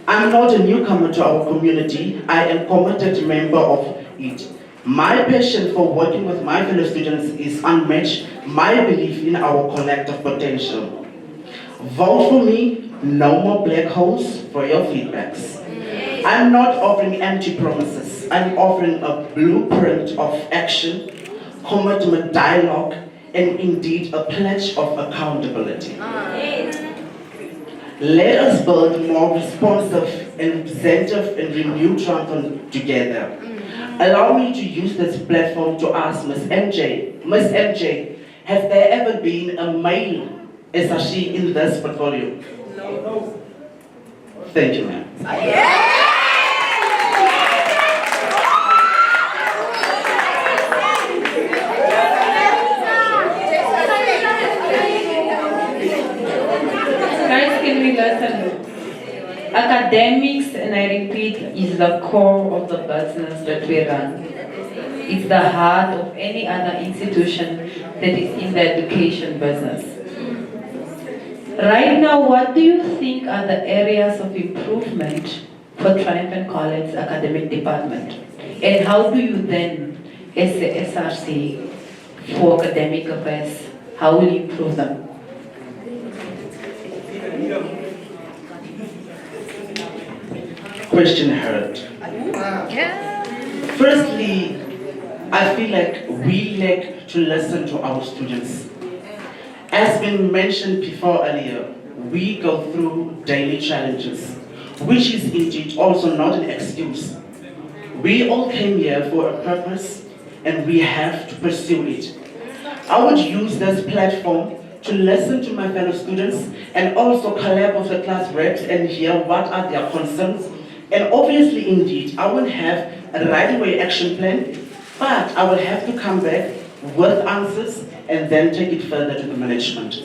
[SPEAKER 20] I'm not a newcomer to our community. I am a committed member of it. My passion for working with my fellow students is unmatched. My belief in our collective potential. Vote for me, no more black holes for your feedbacks. I'm not offering empty promises. I'm offering a blueprint of action, commitment, dialogue, and indeed a pledge of accountability. Let us build more responsive and representative and renewed Triumphant together. Allow me to use this platform to ask Ms. MJ, has there ever been a male SRC in this portfolio? No. Thank you, ma'am.
[SPEAKER 3] Guys, can we listen? Academics, and I repeat, is the core of the business that we run. It's the heart of any other institution that is in the education business. Right now, what do you think are the areas of improvement for Triumphant College Academic Department? And how do you then, as the SRC for Academic Affairs, how will you improve them?
[SPEAKER 20] Question heard. Firstly, I feel like we lack to listen to our students. As been mentioned before earlier, we go through daily challenges, which is indeed also not an excuse. We all came here for a purpose and we have to pursue it. I would use this platform to listen to my fellow students and also collab with the class reps and hear what are their concerns. And obviously, indeed, I will have a right-away action plan, but I will have to come back with answers and then take it further to the management.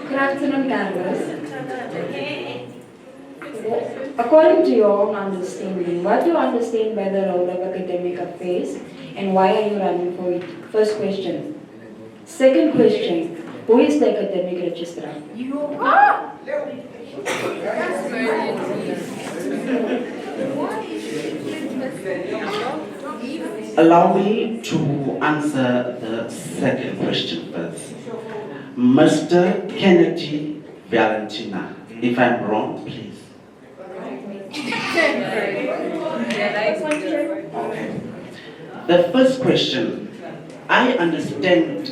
[SPEAKER 9] Good afternoon, Carlos. According to your own understanding, what do you understand by the role of academic affairs and why are you running for it? First question. Second question, who is the academic registrar? You are!
[SPEAKER 20] Allow me to answer the second question first. Mr. Kennedy Valentina, if I'm wrong, please. Okay. The first question, I understand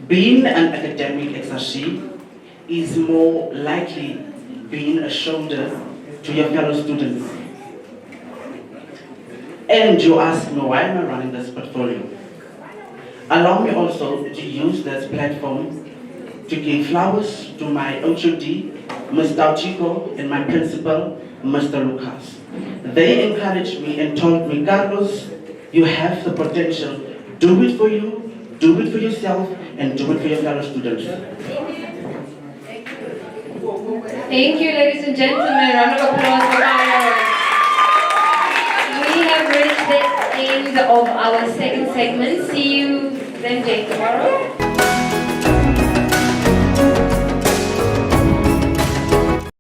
[SPEAKER 20] being an academic SRC is more likely being a shoulder to your fellow students. And you ask me, why am I running this portfolio? Allow me also to use this platform to give flowers to my HOD, Mr. Tauchico, and my principal, Mr. Lucas. They encouraged me and told me, Carlos, you have the potential. Do it for you, Do it for yourself and do it for your fellow students.
[SPEAKER 1] Thank you, ladies and gentlemen. Round of applause for our. We have reached the end of our second segment. See you then, Jake, tomorrow.